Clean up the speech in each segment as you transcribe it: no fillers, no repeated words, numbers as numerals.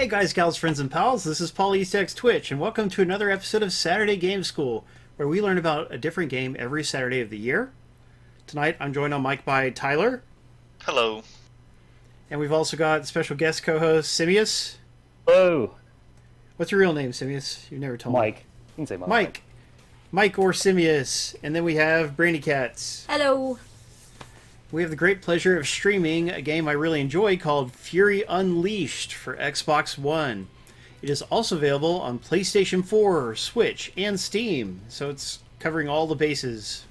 Hey guys, gals, friends, and pals, this is Paul EastX Twitch, and welcome to another episode of Saturday Game School, where we learn about a different game every Saturday of the year. Tonight, I'm joined on mic by Tyler. Hello. And we've also got special guest co-host, Simius. Hello. What's your real name, Simius? You've never told me. Mike. You can say Mike. Mike or Simius. And then we have BrandyKatz. Hello. We have the great pleasure of streaming a game I really enjoy called Fury Unleashed for Xbox One. It is also available on PlayStation 4, Switch, and Steam, so it's covering all the bases.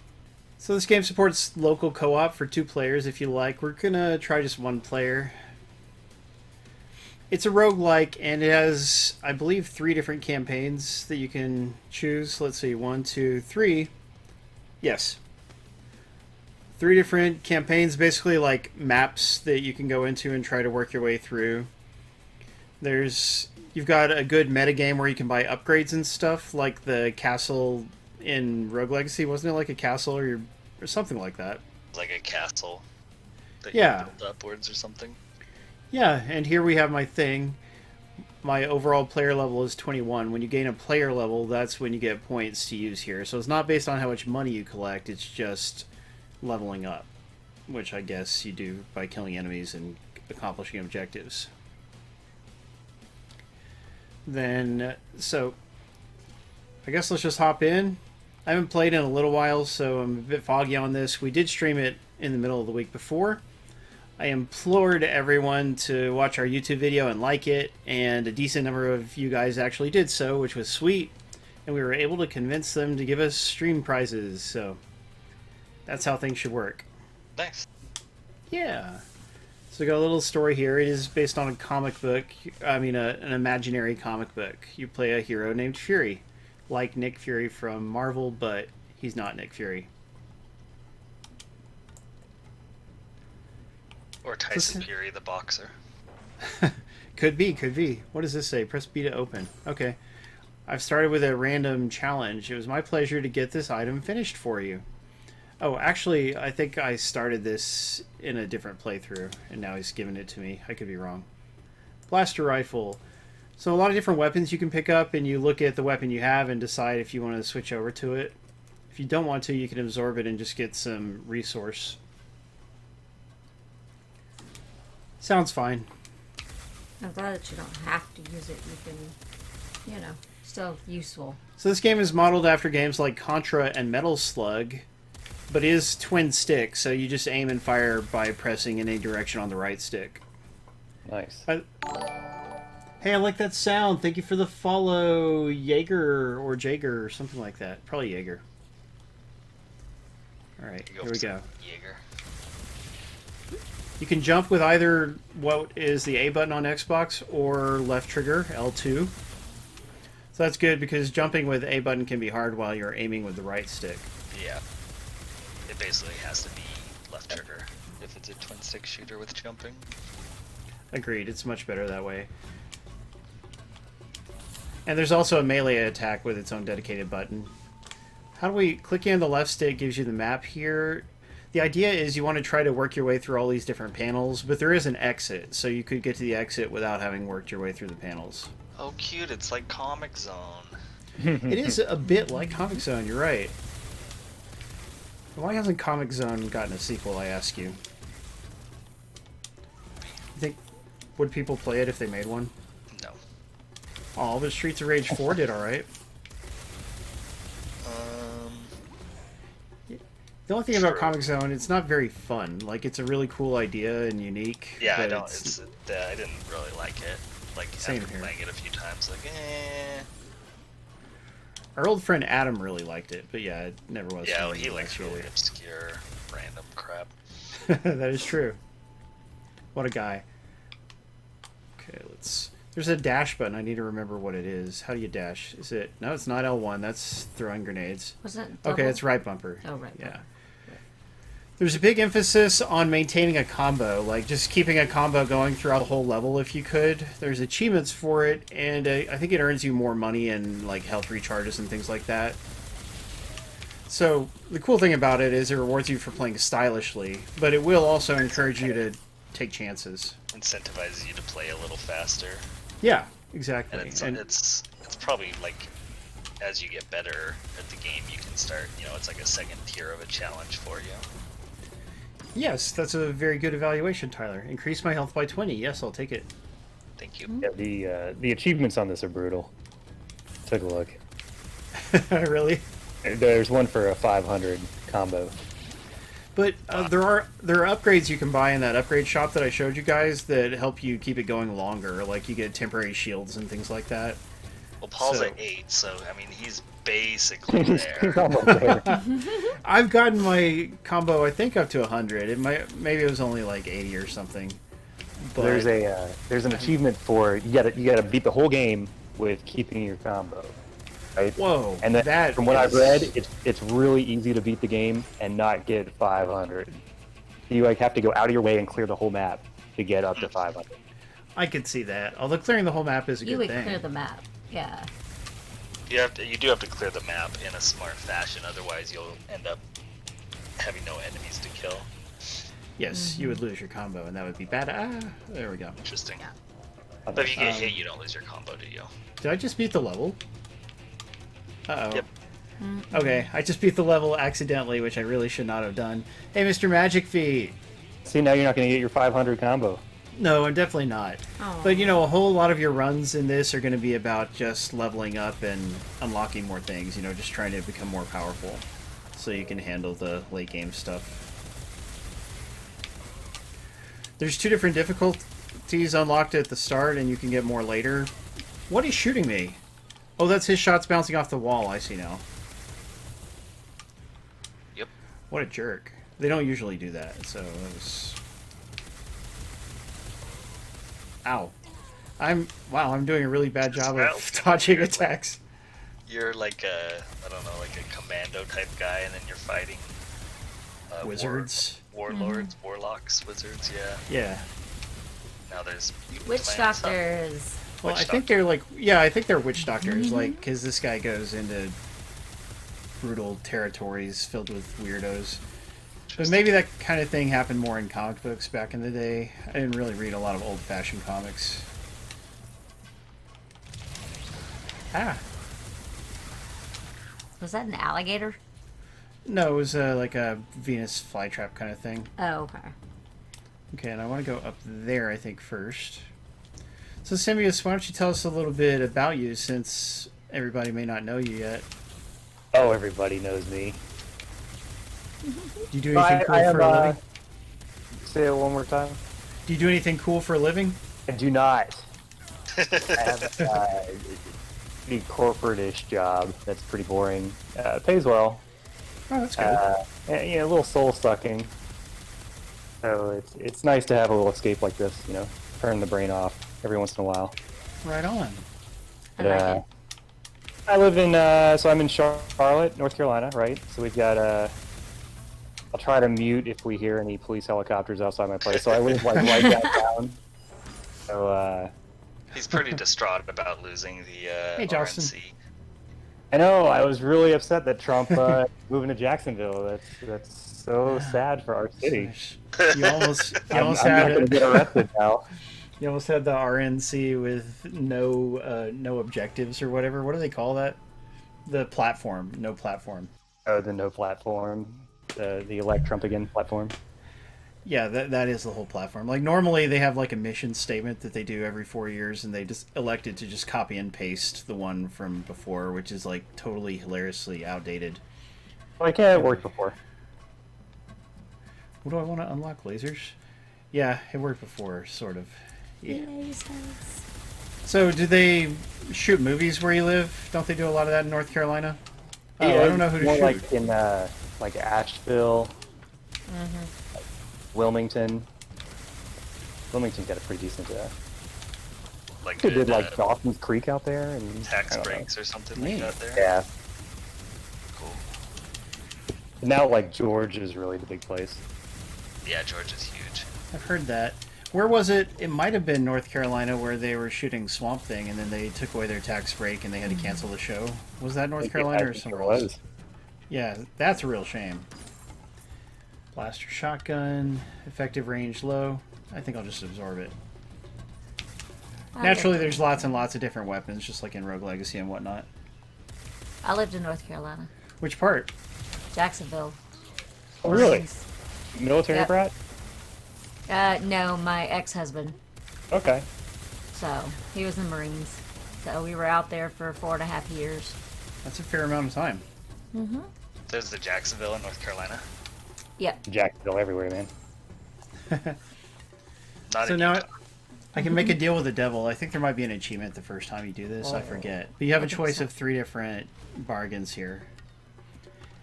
So this game supports local co-op for 2 players if you like. We're gonna try just 1 player. It's a roguelike, and it has, I believe, 3 different campaigns that you can choose. Let's see, 1, 2, 3. Yes. 3 different campaigns, basically like maps that you can go into and try to work your way through. You've got a good metagame where you can buy upgrades and stuff, like the castle in Rogue Legacy. Wasn't it like a castle or something like that? Like a castle that Yeah. you build upwards or something. Yeah, and here we have my thing. My overall player level is 21. When you gain a player level, that's when you get points to use here. So it's not based on how much money you collect, it's just leveling up, which I guess you do by killing enemies and accomplishing objectives. Then, so I guess let's just hop in. I haven't played in a little while, so I'm a bit foggy on this. We did stream it in the middle of the week before. I implored everyone to watch our YouTube video and like it, and a decent number of you guys actually did so, which was sweet, and we were able to convince them to give us stream prizes, so that's how things should work. Nice. Yeah. So we got a little story here. It is based on a comic book. An imaginary comic book. You play a hero named Fury. Like Nick Fury from Marvel, but he's not Nick Fury. Or Tyson Fury, the boxer. Could be. What does this say? Press B to open. Okay. I've started with a random challenge. It was my pleasure to get this item finished for you. Oh, actually, I think I started this in a different playthrough, and now he's given it to me. I could be wrong. Blaster rifle. So a lot of different weapons you can pick up, and you look at the weapon you have and decide if you want to switch over to it. If you don't want to, you can absorb it and just get some resource. Sounds fine. I'm glad that you don't have to use it. You can, still useful. So this game is modeled after games like Contra and Metal Slug, but it is twin stick, so you just aim and fire by pressing in any direction on the right stick. Nice. Hey, I like that sound. Thank you for the follow, Jaeger or Jaeger or something like that. Probably Jaeger. Alright, here we go. Jaeger. You can jump with either what is the A button on Xbox or left trigger, L2. So that's good because jumping with A button can be hard while you're aiming with the right stick. Yeah. It basically has to be left trigger if it's a twin stick shooter with jumping. Agreed, it's much better that way. And there's also a melee attack with its own dedicated button. Clicking on the left stick gives you the map here. The idea is you want to try to work your way through all these different panels, but there is an exit, so you could get to the exit without having worked your way through the panels. Oh, cute, it's like Comic Zone. It is a bit like Comic Zone, you're right. Why hasn't Comic Zone gotten a sequel, I ask you? You think, would people play it if they made one? No. Oh, but Streets of Rage 4 did alright. The only thing about Comic Zone, it's not very fun. Like, it's a really cool idea and unique. Yeah, I but don't. I didn't really like it. Like, Same after here. playing it a few times, like, eh. Our old friend Adam really liked it, but yeah, it never was. Yeah, fun he to likes watch really either. obscure, random crap. That is true. What a guy. Okay, there's a dash button. I need to remember what it is. How do you dash? Is it... No, it's not L1. That's throwing grenades. Was it Okay, it's right bumper. Oh, right. Yeah. There's a big emphasis on maintaining a combo, like just keeping a combo going throughout the whole level if you could. There's achievements for it, and I think it earns you more money and like health recharges and things like that. So the cool thing about it is it rewards you for playing stylishly, but it will also encourage you to take chances. Incentivizes you to play a little faster. Yeah, exactly. And it's probably like as you get better at the game, you can start. It's like a second tier of a challenge for you. Yes, that's a very good evaluation, Tyler. Increase my health by 20. Yes, I'll take it. Thank you. Yeah, the achievements on this are brutal. Take a look. Really? There's one for a 500 combo. But there are upgrades you can buy in that upgrade shop that I showed you guys that help you keep it going longer. Like you get temporary shields and things like that. Well, Paul's So- at 8, so I mean he's basically He's there. almost there. I've gotten my combo, I think, up to 100. Maybe it was only like 80 or something. But There's an achievement for you gotta beat the whole game with keeping your combo. Right? whoa, And then, that from what I've is- read, it's really easy to beat the game and not get 500. You like have to go out of your way and clear the whole map to get up to 500. I could see that. Although clearing the whole map is a You good would thing. clear the map. Yeah. You do have to clear the map in a smart fashion, otherwise you'll end up having no enemies to kill. Yes, you would lose your combo, and that would be bad. Ah, there we go. Interesting. But if you get hit, you don't lose your combo, do you? Did I just beat the level? Uh-oh. Yep. Okay, I just beat the level accidentally, which I really should not have done. Hey, Mr. Magic Feet! See, now you're not gonna get your 500 combo. No, I'm definitely not. Aw. But, a whole lot of your runs in this are going to be about just leveling up and unlocking more things, just trying to become more powerful so you can handle the late game stuff. There's 2 different difficulties unlocked at the start, and you can get more later. What is shooting me? Oh, that's his shots bouncing off the wall. I see now. Yep. What a jerk. They don't usually do that, so it was... Ow. I'm doing a really bad job of dodging attacks. You're like a commando type guy, and then you're fighting Wizards. warlords, warlocks, wizards. Yeah. Yeah. Now there's Witch clans, huh? doctors. Well, Witch I think they're like, I think they're witch doctors, like, because this guy goes into brutal territories filled with weirdos. But maybe that kind of thing happened more in comic books back in the day. I didn't really read a lot of old-fashioned comics. Ah. Was that an alligator? No, it was like a Venus flytrap kind of thing. Oh, okay. Okay, and I want to go up there, I think, first. So, Simius, why don't you tell us a little bit about you, since everybody may not know you yet. Oh, everybody knows me. Do you do anything cool for a living? Say it one more time. Do you do anything cool for a living? I do not. I have a pretty corporate-ish job that's pretty boring. Pays well. Oh, that's good. And, a little soul-sucking. So it's nice to have a little escape like this, turn the brain off every once in a while. Right on. I like it. I live in, so I'm in Charlotte, North Carolina, right? So we've got, I'll try to mute if we hear any police helicopters outside my place. So I live, like, right downtown. So, He's pretty distraught about losing the Hey, Justin. RNC. I know, I was really upset that Trump moving to Jacksonville. That's so sad for our city. You almost I'm had not going to it. get arrested now. You almost had the RNC with no objectives or whatever. What do they call that? The platform. No platform. Oh, the no platform. The elect Trump again platform. Yeah, that is the whole platform. Like, normally they have like a mission statement that they do every 4 years, and they just elected to just copy and paste the one from before, which is like totally hilariously outdated. Like, yeah, it worked before. What do I want to unlock? Lasers? Yeah, it worked before, sort of. Yeah. So, do they shoot movies where you live? Don't they do a lot of that in North Carolina? Oh, I don't know who to more shoot. like in like Asheville, Wilmington. Wilmington's got a pretty decent. Like They did good, like Dawson's Creek out there and tax I don't know. breaks or something Neat. like that there. Yeah. Cool. Now like George is really the big place. Yeah, George is huge. I've heard that. Where was it? It might have been North Carolina where they were shooting Swamp Thing, and then they took away their tax break and they had to cancel the show. Was that North Carolina or somewhere else? was. Yeah, that's a real shame. Blaster shotgun, effective range low. I think I'll just absorb it. Naturally, there's lots and lots of different weapons, just like in Rogue Legacy and whatnot. I lived in North Carolina. Which part? Jacksonville. Oh, really? Marines. Military Yep. brat? No, my ex-husband. Okay. So, he was in the Marines. So, we were out there for 4.5 years. That's a fair amount of time. Mm-hmm. There's the Jacksonville in North Carolina. Yep. Jacksonville everywhere, man. Not So in now Utah. I can make a deal with the devil. I think there might be an achievement the first time you do this. I forget. But you have a choice of 3 different bargains here.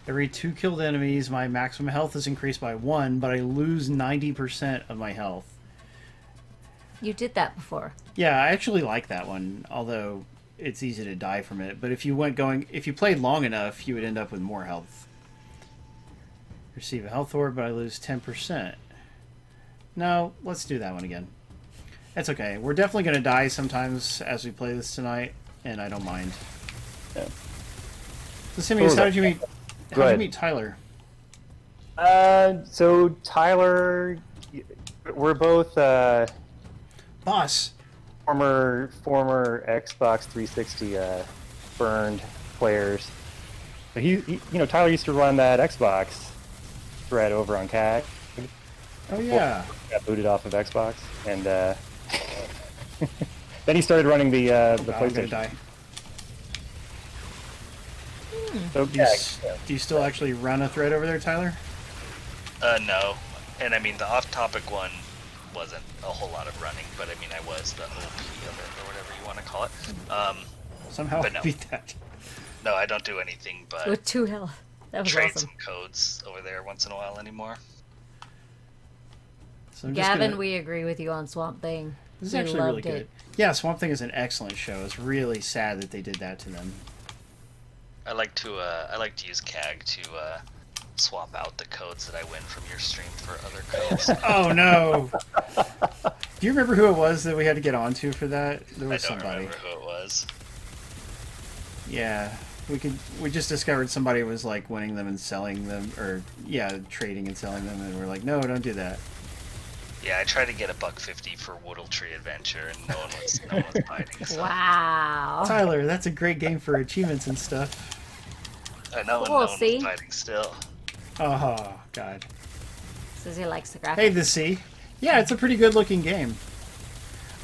Every 2 killed enemies, my maximum health is increased by 1, but I lose 90% of my health. You did that before. Yeah, I actually like that one, although it's easy to die from it. But if you played long enough, you would end up with more health. Receive a health orb, but I lose 10%. No, let's do that one again. That's okay. We're definitely going to die sometimes as we play this tonight, and I don't mind. Yeah. So, Simius, how did you meet? Go How did you ahead. meet Tyler? So Tyler, we're both Boss. former Xbox 360 burned players. But Tyler used to run that Xbox thread over on CAG. Oh yeah. Got booted off of Xbox, and then he started running the God, I'm gonna PlayStation. die. So Do you, do you still actually run a thread over there, Tyler? No. And I mean, the off-topic one wasn't a whole lot of running, but I mean, I was the OP of it, or whatever you want to call it. Somehow But no. beat that. No, I don't do anything but With 2 health. That was trade awesome. some codes over there once in a while anymore. So I'm just Gavin, gonna- we agree with you on Swamp Thing. This is We actually really loved good. it. Yeah, Swamp Thing is an excellent show. It's really sad that they did that to them. I like to use CAG to swap out the codes that I win from your stream for other codes. Oh no! Do you remember who it was that we had to get onto for that? There I was don't somebody. remember who it was. Yeah, we just discovered somebody was like winning them and selling them, or yeah, trading and selling them, and we're like, no, don't do that. Yeah, I tried to get $1.50 for Woodle Tree Adventure, and no one was biting. So. Wow. Tyler, that's a great game for achievements and stuff. I know, and Cool, no one see? was biting still. Oh God. Says he likes the graphics. Hey, the sea. Yeah, it's a pretty good looking game.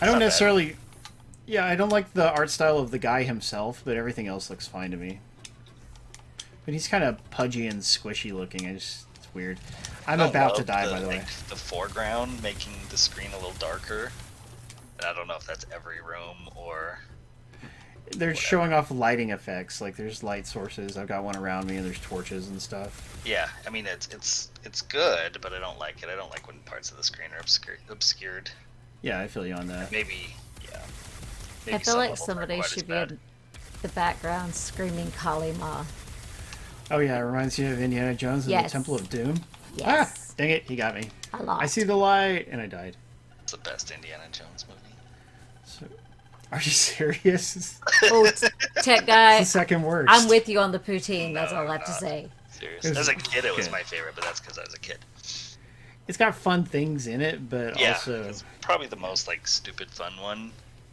I don't Not bad. necessarily. Yeah, I don't like the art style of the guy himself, but everything else looks fine to me. But he's kind of pudgy and squishy looking. It's weird. I'm I about to love die, by the way. like, the foreground making the screen a little darker. And I don't know if that's every room or. They're showing off lighting effects. Like there's light sources. I've got one around me, and there's torches and stuff. Yeah, I mean it's good, but I don't like it. I don't like when parts of the screen are obscured. Yeah, I feel you on that. Maybe, yeah. I Maybe feel some like levels aren't somebody quite as should be bad. in the background screaming Kali Ma. Oh yeah, it reminds you of Indiana Jones and Yes. the Temple of Doom. Yes. Ah, dang it, he got me. A lot. I see the light, and I died. It's the best Indiana Jones movie. So, are you serious? Oh, tech guy, It's the second worst. I'm with you on the poutine. That's No, all I have to not. say. Seriously. It was As a kid, it was good. my favorite, but that's because I was a kid. It's got fun things in it, but Yeah, also it's probably the most like stupid fun one,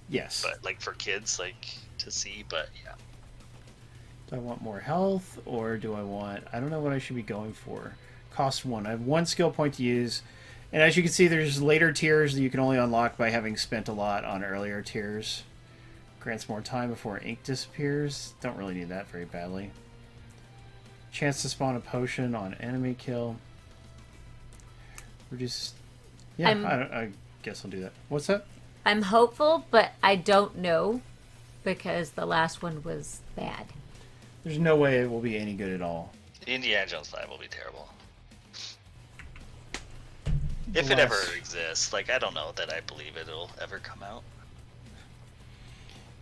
yes. but like for kids, like to see. But yeah, Do I want more health, or do I want... I don't know what I should be going for. Cost 1. I have 1 skill point to use. And as you can see, there's later tiers that you can only unlock by having spent a lot on earlier tiers. Grants more time before ink disappears. Don't really need that very badly. Chance to spawn a potion on enemy kill. Reduce... Yeah, I guess I'll do that. What's that? I'm hopeful, but I don't know because the last one was bad. There's no way it will be any good at all. Indiana Jones 5 will be terrible. If it ever Last- exists, like I don't know that I believe it'll ever come out.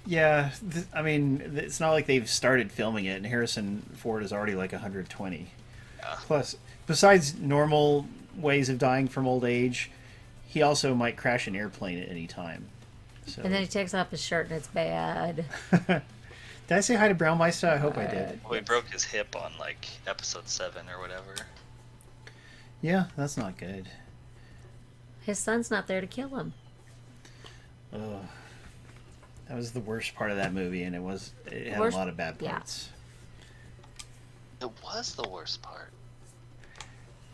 Yeah, I mean, it's not like they've started filming it, and Harrison Ford is already like 120. Yeah. Plus, besides normal ways of dying from old age, he also might crash an airplane at any time. So. And then he takes off his shirt and it's bad. Did I say hi to Brownmeister? I hope I did. Well, he broke his hip on like episode 7 or whatever. Yeah, that's not good. His son's not there to kill him. Ugh. That was the worst part of that movie, and it had Worst- a lot of bad yeah. parts. It was the worst part.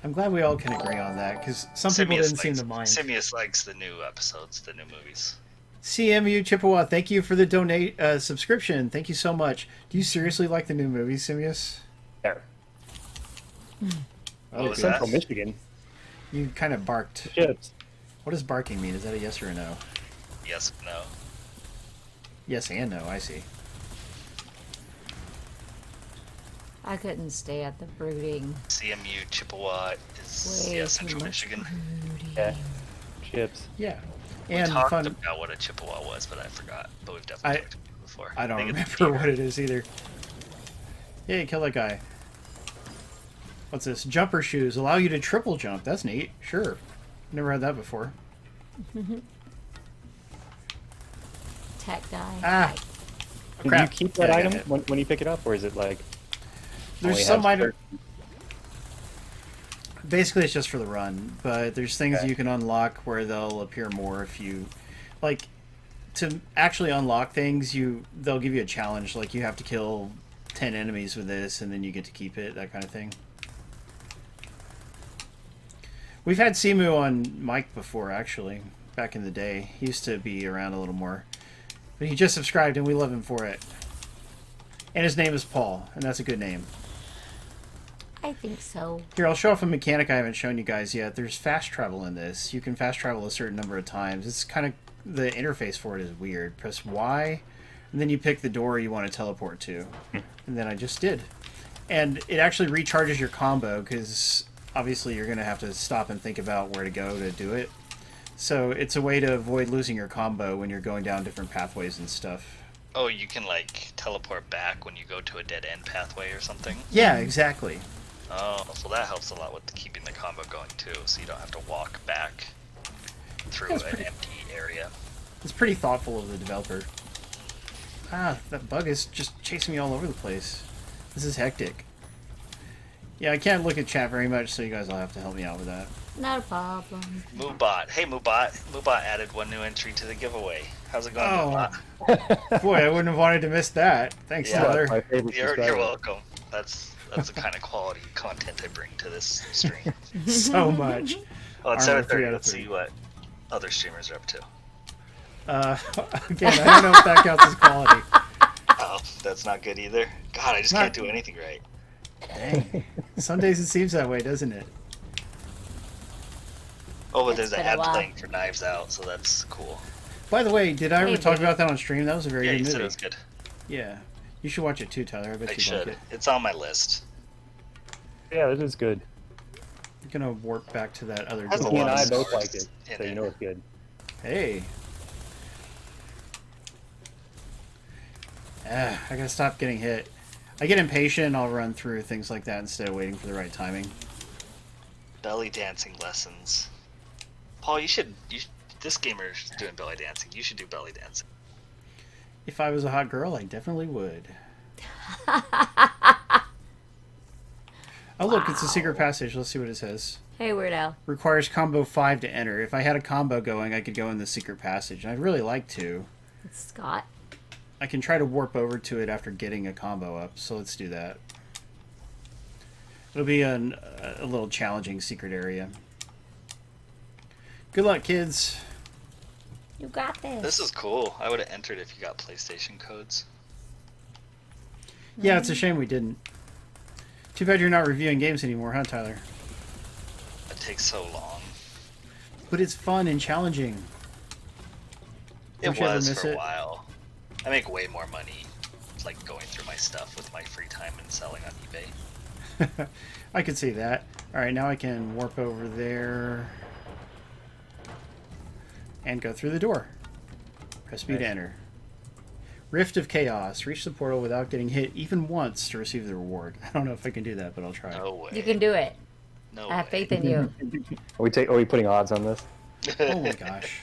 I'm glad we all can agree on that, because some people didn't seem to mind. Simius likes the new episodes, the new movies. CMU Chippewa, thank you for the subscription. Thank you so much. Do you seriously like the new movies, Simius? There. What was Central that? Michigan. You kind of barked. Chips. What does barking mean? Is that a yes or a no? Yes, no. Yes and no, I see. I couldn't stay at the brooding. CMU Chippewa is Way too Central much Michigan. Yeah. Chips. Yeah. We And talked fun. about what a Chippewa was, but I forgot. But we've definitely talked about it before. I don't think it's remember Peter. what it is either. Yeah, kill that guy. What's this? Jumper shoes allow you to triple jump. That's neat. Sure. Never had that before. Tech guy. Ah. Do Crap. you keep that Yeah, I got item hit. when you pick it up, or is it like... There's only some has item. certain- Basically, it's just for the run, but there's things Okay. you can unlock where they'll appear more if you, like, to actually unlock things. They'll give you a challenge, like you have to kill 10 enemies with this, and then you get to keep it, that kind of thing. We've had Simu on mic before, actually, back in the day. He used to be around a little more, but he just subscribed, and we love him for it. And his name is Paul, and that's a good name. I think so. Here, I'll show off a mechanic I haven't shown you guys yet. There's fast travel in this. You can fast travel a certain number of times. It's kind of... The interface for it is weird. Press Y, and then you pick the door you want to teleport to. And then I just did. And it actually recharges your combo, because obviously you're going to have to stop and think about where to go to do it. So it's a way to avoid losing your combo when you're going down different pathways and stuff. Oh, you can like teleport back when you go to a dead end pathway or something? Yeah, exactly. Oh, so that helps a lot with keeping the combo going too, so you don't have to walk back through That's an pretty- empty area. It's pretty thoughtful of the developer. Ah, that bug is just chasing me all over the place. This is hectic. Yeah, I can't look at chat very much, so you guys will have to help me out with that. Not a problem. Moobot. Hey Moobot. Moobot added one new entry to the giveaway. How's it going, Oh. Moobot? Boy, I wouldn't have wanted to miss that. Thanks, Yeah. Tyler. My favorite You're subscriber. welcome. That's the kind of quality content I bring to this stream. So much. Oh, it's Armor 3 7:30. out of Let's 3. see what other streamers are up to. Again, I don't know if that counts as quality. Oh, that's not good either. God, I just Not- can't do anything right. Dang. Some days it seems that way, doesn't it? Oh, but It's there's an been a ad while. playing for Knives Out, so that's cool. By the way, did I ever Hey, talk baby. about that on stream? That was a very Yeah, good you said movie. it was good. Yeah. You should watch it too, Tyler. I bet I you'd should. like it. It's on my list. Yeah, it is good. I'm gonna warp back to that other Has a door. He and lot I of both stars like it, in so you it. know it's good. Hey. I gotta stop getting hit. I get impatient and I'll run through things like that instead of waiting for the right timing. Belly dancing lessons. Paul, you should. This gamer's doing belly dancing. You should do belly dancing. If I was a hot girl, I definitely would. Oh look, it's a secret passage. Let's see what it says. Hey, Weird Al. Requires combo 5 to enter. If I had a combo going, I could go in the secret passage. And I'd really like to. It's Scott. I can try to warp over to it after getting a combo up, so let's do that. It'll be a little challenging secret area. Good luck, kids. You got this. This is cool. I would have entered if you got PlayStation codes. Yeah, it's a shame we didn't. Too bad you're not reviewing games anymore, huh, Tyler? It takes so long. But it's fun and challenging. It Don't you ever was miss for a it? while. I make way more money, like going through my stuff with my free time and selling on eBay. I could see that. Alright, now I can warp over there. And go through the door. Press B to Nice. enter. Rift of Chaos. Reach the portal without getting hit even once to receive the reward. I don't know if I can do that, but I'll try. No way. You can do it. No I have way. faith in you. Are we putting odds on this? Oh my gosh.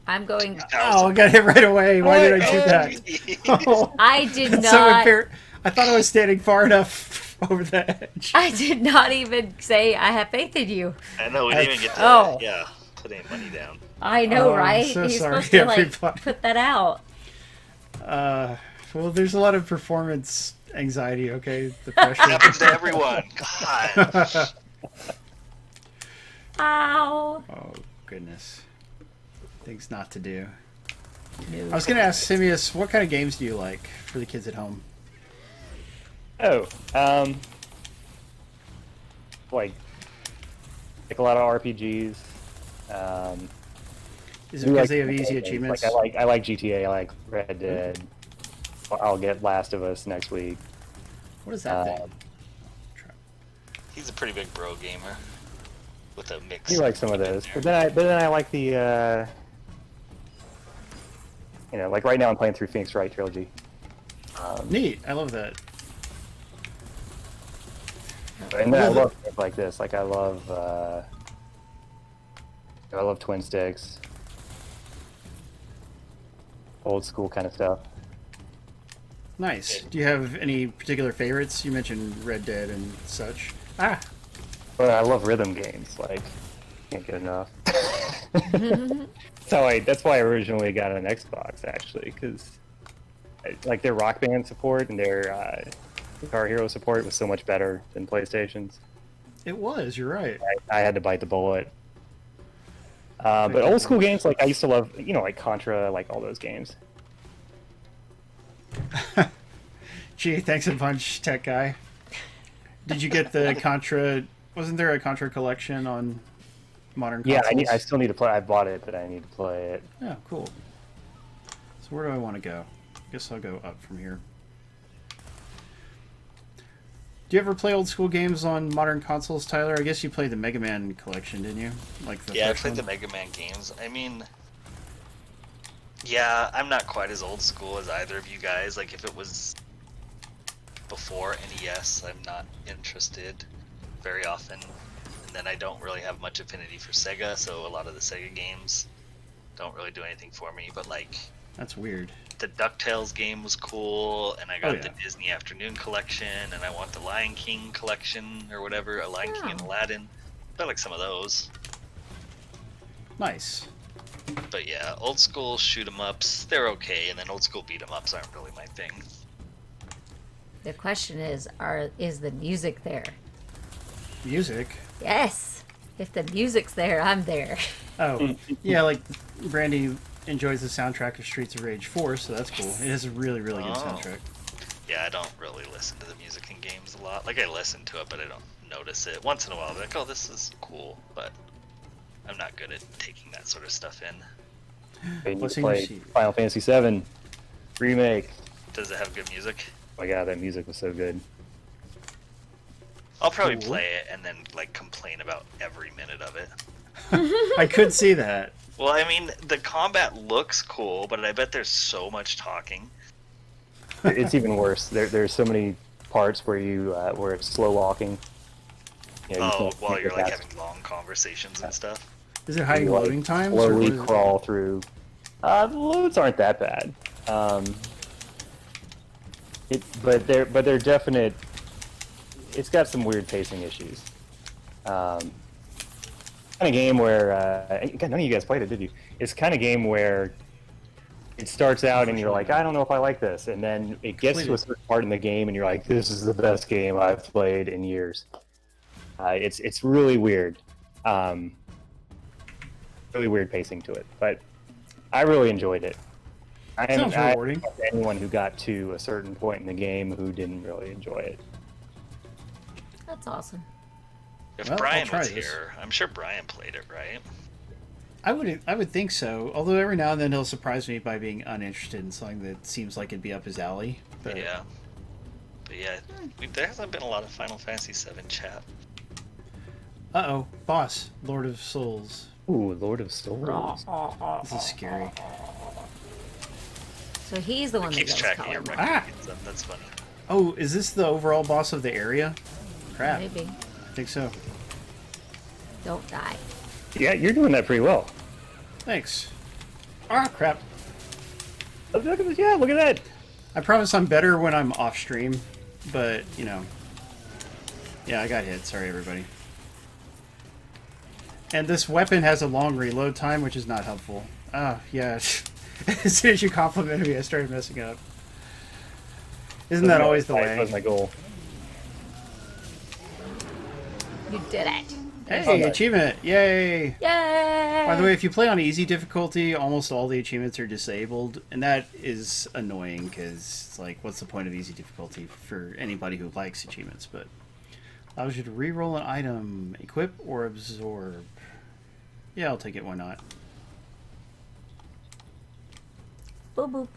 I'm going. Oh, I got hit right away. Why did I do that? Oh, I did that's so not. unfair. I thought I was standing far enough over the edge. I did not even say I have faith in you. I know we didn't even get to Oh. yeah, put any money down. I know, Oh, I'm right? so You're sorry, supposed to like everybody. put that out. Well, there's a lot of performance anxiety, okay? The It pressure. happens to everyone. God. Ow. Oh, goodness. Things not to do. No I was going to ask Simius, what kind of games do you like for the kids at home? Oh, like a lot of RPGs. Is it because they have easy achievements? Like I like GTA. I like Red Dead. I'll get Last of Us next week. What is that thing? He's a pretty big bro gamer with a mix. You like some of those, but then I like the like right now I'm playing through Phoenix Wright trilogy. Neat. I love that. And then I love things like this. Like I love twin sticks, old school kind of stuff. Nice. Do you have any particular favorites? You mentioned Red Dead and such. Ah, But I love rhythm games. Like, can't get enough. That's why I originally got an Xbox actually, because like their Rock Band support and their Guitar Hero support was so much better than PlayStation's. it was. You're right. I had to bite the bullet. But old school games, like I used to love, like Contra, like all those games. Gee, thanks a bunch, tech guy. Did you get the Contra? Wasn't there a Contra collection on modern consoles? Yeah, I still need to play. I bought it, but I need to play it. Yeah, cool. So where do I want to go? I guess I'll go up from here. Do you ever play old school games on modern consoles, Tyler? I guess you played the Mega Man collection, didn't you? Like the Yeah, I first played one? the Mega Man games. I mean, yeah, I'm not quite as old school as either of you guys. Like, if it was before NES, I'm not interested very often. And then I don't really have much affinity for Sega, so a lot of the Sega games don't really do anything for me. But, like, That's weird. the DuckTales game was cool, and I got yeah. the Disney Afternoon collection, and I want the Lion King collection, or whatever, a Lion King and Aladdin. I like some of those. Nice. But yeah, old school shoot 'em ups, they're okay, and then old school beat 'em ups aren't really my thing. The question is the music there? Music. Yes. If the music's there, I'm there. Oh, yeah, like Brandy enjoys the soundtrack of Streets of Rage 4, so that's cool. It has a really, really good soundtrack. Yeah, I don't really listen to the music in games a lot. Like, I listen to it, but I don't notice it. Once in a while, I'm like, oh, this is cool, but I'm not good at taking that sort of stuff in. I need What's to in your play seat? Final Fantasy VII Remake. Does it have good music? Oh my god, that music was so good. I'll probably Cool. play it and then, like, complain about every minute of it. I could see that. Well, I mean, the combat looks cool, but I bet there's so much talking. It's even worse. There's so many parts where where it's slow walking. You Oh, can't while get you're, like, past- having long conversations and stuff. Is it hiding you, like, loading times? or slowly what is it? crawl through. The loads aren't that bad. But they're definite. It's got some weird pacing issues. Kind of game where God, none of you guys played it, did you? It's kind of game where it starts out and you're like, I don't know if I like this, and then it gets to a certain part in the game and you're like, this is the best game I've played in years. It's really weird. Really weird pacing to it, but I really enjoyed it. Sounds rewarding. I don't know anyone who got to a certain point in the game who didn't really enjoy it. That's awesome. If Well, I'll Brian try was this. here, I'm sure Brian played it, right? I would think so. Although every now and then he'll surprise me by being uninterested in something that seems like it'd be up his alley. But Yeah. But yeah, there hasn't been a lot of Final Fantasy VII chat. Uh-oh, boss, Lord of Souls. Ooh, Lord of Souls. This is scary. So he's the one that Keeps goes track of your color. records. That's funny. Oh, is this the overall boss of the area? Crap. Maybe. I think so. Don't die. Yeah, you're doing that pretty well. Thanks. Ah, crap. Look at this. Yeah, look at that. I promise I'm better when I'm off stream, but, you know. Yeah, I got hit. Sorry, everybody. And this weapon has a long reload time, which is not helpful. Oh, yeah. As soon as you complimented me, I started messing up. Isn't that always the way? That was my goal. You did it. Hey, achievement! Yay! Yay! By the way, if you play on easy difficulty, almost all the achievements are disabled, and that is annoying because it's like, what's the point of easy difficulty for anybody who likes achievements? But allows you to re-roll an item, equip or absorb. Yeah, I'll take it. Why not? Boop boop.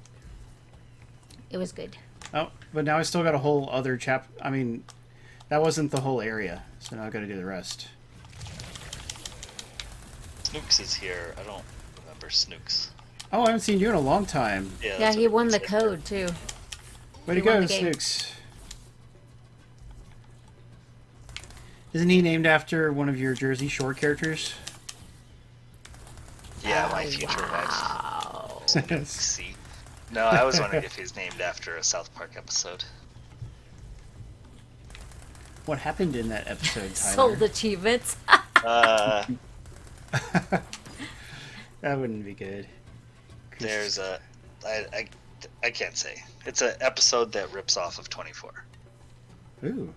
It was good. Oh, but now I still got a whole other I mean, that wasn't the whole area, so now I got to do the rest. Snooks is here. I don't remember Snooks. Oh, I haven't seen you in a long time. Yeah, that's he what won it the said. code too. Way to He won go, the game. Snooks. Isn't he named after one of your Jersey Shore characters? Yeah, my future wife. Wow. See? No, I was wondering if he's named after a South Park episode. What happened in that episode, Tyler? Sold achievements. That wouldn't be good. There's a... I can't say. It's an episode that rips off of 24. Ooh.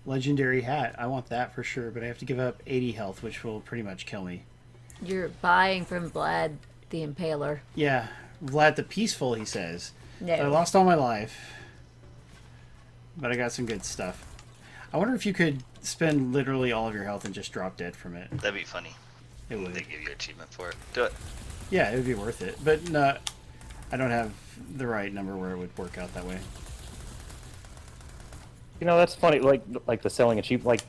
Legendary hat. I want that for sure, but I have to give up 80 health, which will pretty much kill me. You're buying from Vlad the Impaler. Yeah. Vlad the Peaceful, he says. No. I lost all my life. But I got some good stuff. I wonder if you could spend literally all of your health and just drop dead from it. That'd be funny. It would. They give you an achievement for it. Do it. Yeah, it would be worth it. But no, I don't have the right number where it would work out that way. You know, that's funny. Like the selling achievement. Like,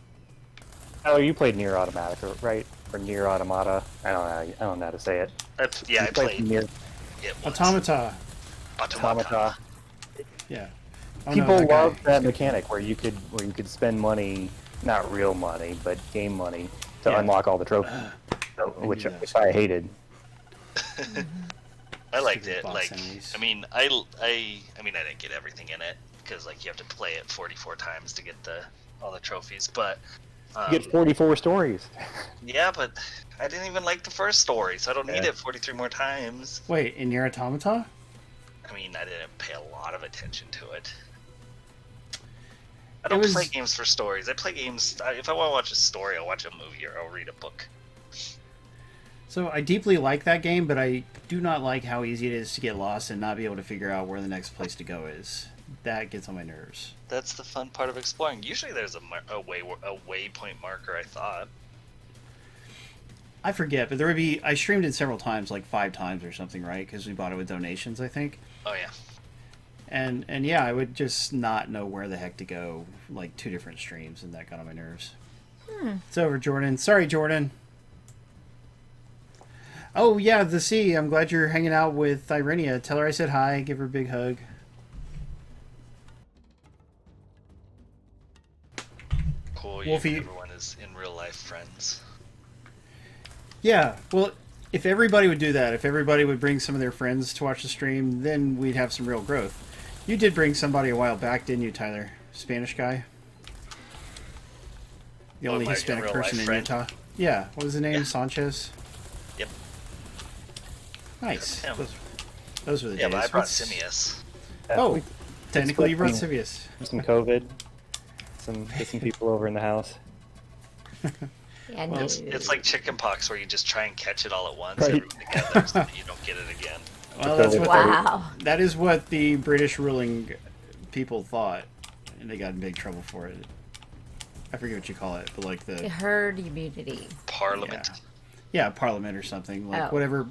Tyler, you played Nier Automata, right? Or Nier Automata. I don't know how to say it. Yeah, I You played Nier it once. Automata. Automata. Yeah. Oh, no, People that guy. love that mechanic where you could spend money, not real money, but game money to Yeah. unlock all the trophies, which I hated. I liked Stupid it. boss Like, enemies. I mean, I didn't get everything in it because like you have to play it 44 times to get all the trophies. But You get 44 stories. yeah, but I didn't even like the first story, so I don't need Yeah. it 43 more times. Wait, in Nier Automata? I mean, I didn't pay a lot of attention to it. I It don't was- play games for stories. I play games. If I want to watch a story, I'll watch a movie or I'll read a book. So I deeply like that game, but I do not like how easy it is to get lost and not be able to figure out where the next place to go is. That gets on my nerves. That's the fun part of exploring. Usually, there's a waypoint marker. I thought. I forget, but there would be... I streamed it several times, like 5 times or something, right? Because we bought it with donations, I think. Oh yeah. And yeah, I would just not know where the heck to go, like 2 different streams, and that got on my nerves. It's over, Jordan. Sorry, Jordan. Oh, yeah, the sea. I'm glad you're hanging out with Irenia. Tell her I said hi. Give her a big hug. Cool. Wolfie- Everyone is in real life friends. Yeah, well, if everybody would do that, if everybody would bring some of their friends to watch the stream, then we'd have some real growth. You did bring somebody a while back, didn't you, Tyler? Spanish guy? The only my Hispanic real-life person in friend? Utah? Yeah, what was his name? Yeah. Sanchez? Yep. Nice. Him. Those were the Yeah, days. but I brought What's- Simius. Oh, technically you brought split Sivius. Some COVID. Get some people over in the house. Yeah, Well, no. It's like chickenpox where you just try and catch it all at once, Right. everyone together, so that you don't get it again. Well, that's what Wow. that is what the British ruling people thought, and they got in big trouble for it. I forget what you call it, but like the Herd immunity. Parliament. yeah, Parliament or something, like Oh. whatever,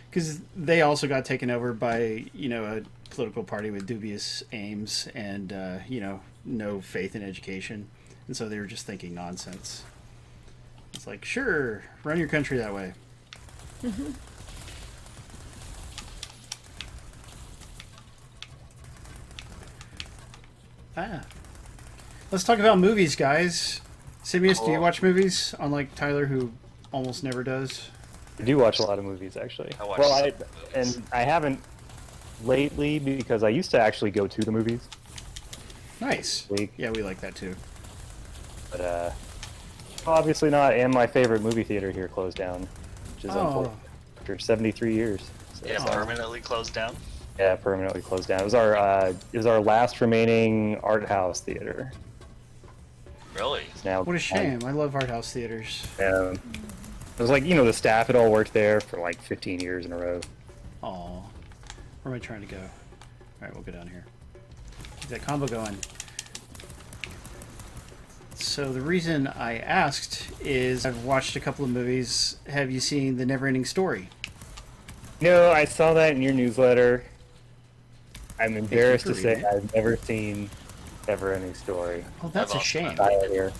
because they also got taken over by a political party with dubious aims and no faith in education, and so they were just thinking nonsense. It's like, sure, run your country that way. Let's talk about movies, guys. Simius, do you Cool. watch movies? Unlike Tyler, who almost never does. I do watch a lot of movies, actually. I watch Well, some movies. and I haven't lately because I used to actually go to the movies. Nice. Week. Yeah, we like that too. But Obviously not, and my favorite movie theater here closed down, which is Oh. unfortunate after 73 years. So, Yeah, permanently closed down. yeah, permanently closed down. It was our last remaining art house theater. Really? It's now What a gone. shame. I love art house theaters. It was like, you know, the staff had all worked there for like 15 years in a row. Aw. Where am I trying to go? Alright, we'll go down here. Keep that combo going. So the reason I asked is I've watched a couple of movies. Have you seen The Neverending Story? No, I saw that in your newsletter. I'm embarrassed for to say reading it. I've never seen Neverending Story. Oh, that's a I've shame. Dial here.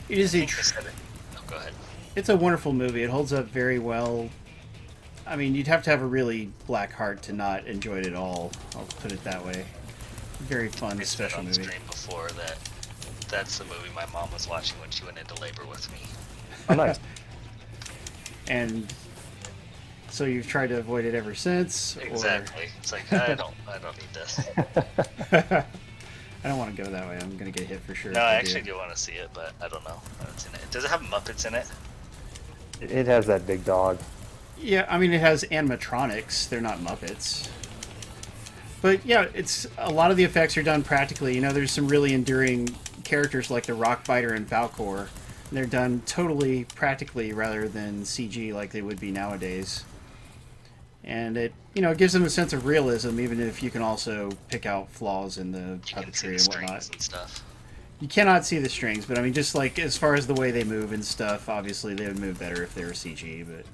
It is I a think I said it. Oh, go ahead. it's a wonderful movie. It holds up very well. I mean, you'd have to have a really black heart to not enjoy it at all. I'll put it that way. Very fun, I said special on movie. stream before that that's the movie my mom was watching when she went into labor with me. Oh, nice. And so you've tried to avoid it ever since? Exactly. It's like I don't need this. Or... I don't want to go that way. I'm going to get hit for sure. No, if I do. actually do want to see it, but I don't know. I haven't seen it. Does it have Muppets in it? It has that big dog. Yeah, I mean, it has animatronics. They're not Muppets. But yeah, it's a lot of the effects are done practically. You know, there's some really enduring characters like the Rockbiter and Falcor. And they're done totally practically rather than CG like they would be nowadays. And it, you know, it gives them a sense of realism, even if you can also pick out flaws in the You can see puppetry the and whatnot. strings and stuff. You cannot see the strings, but I mean, just like as far as the way they move and stuff, obviously they would move better if they were CG, but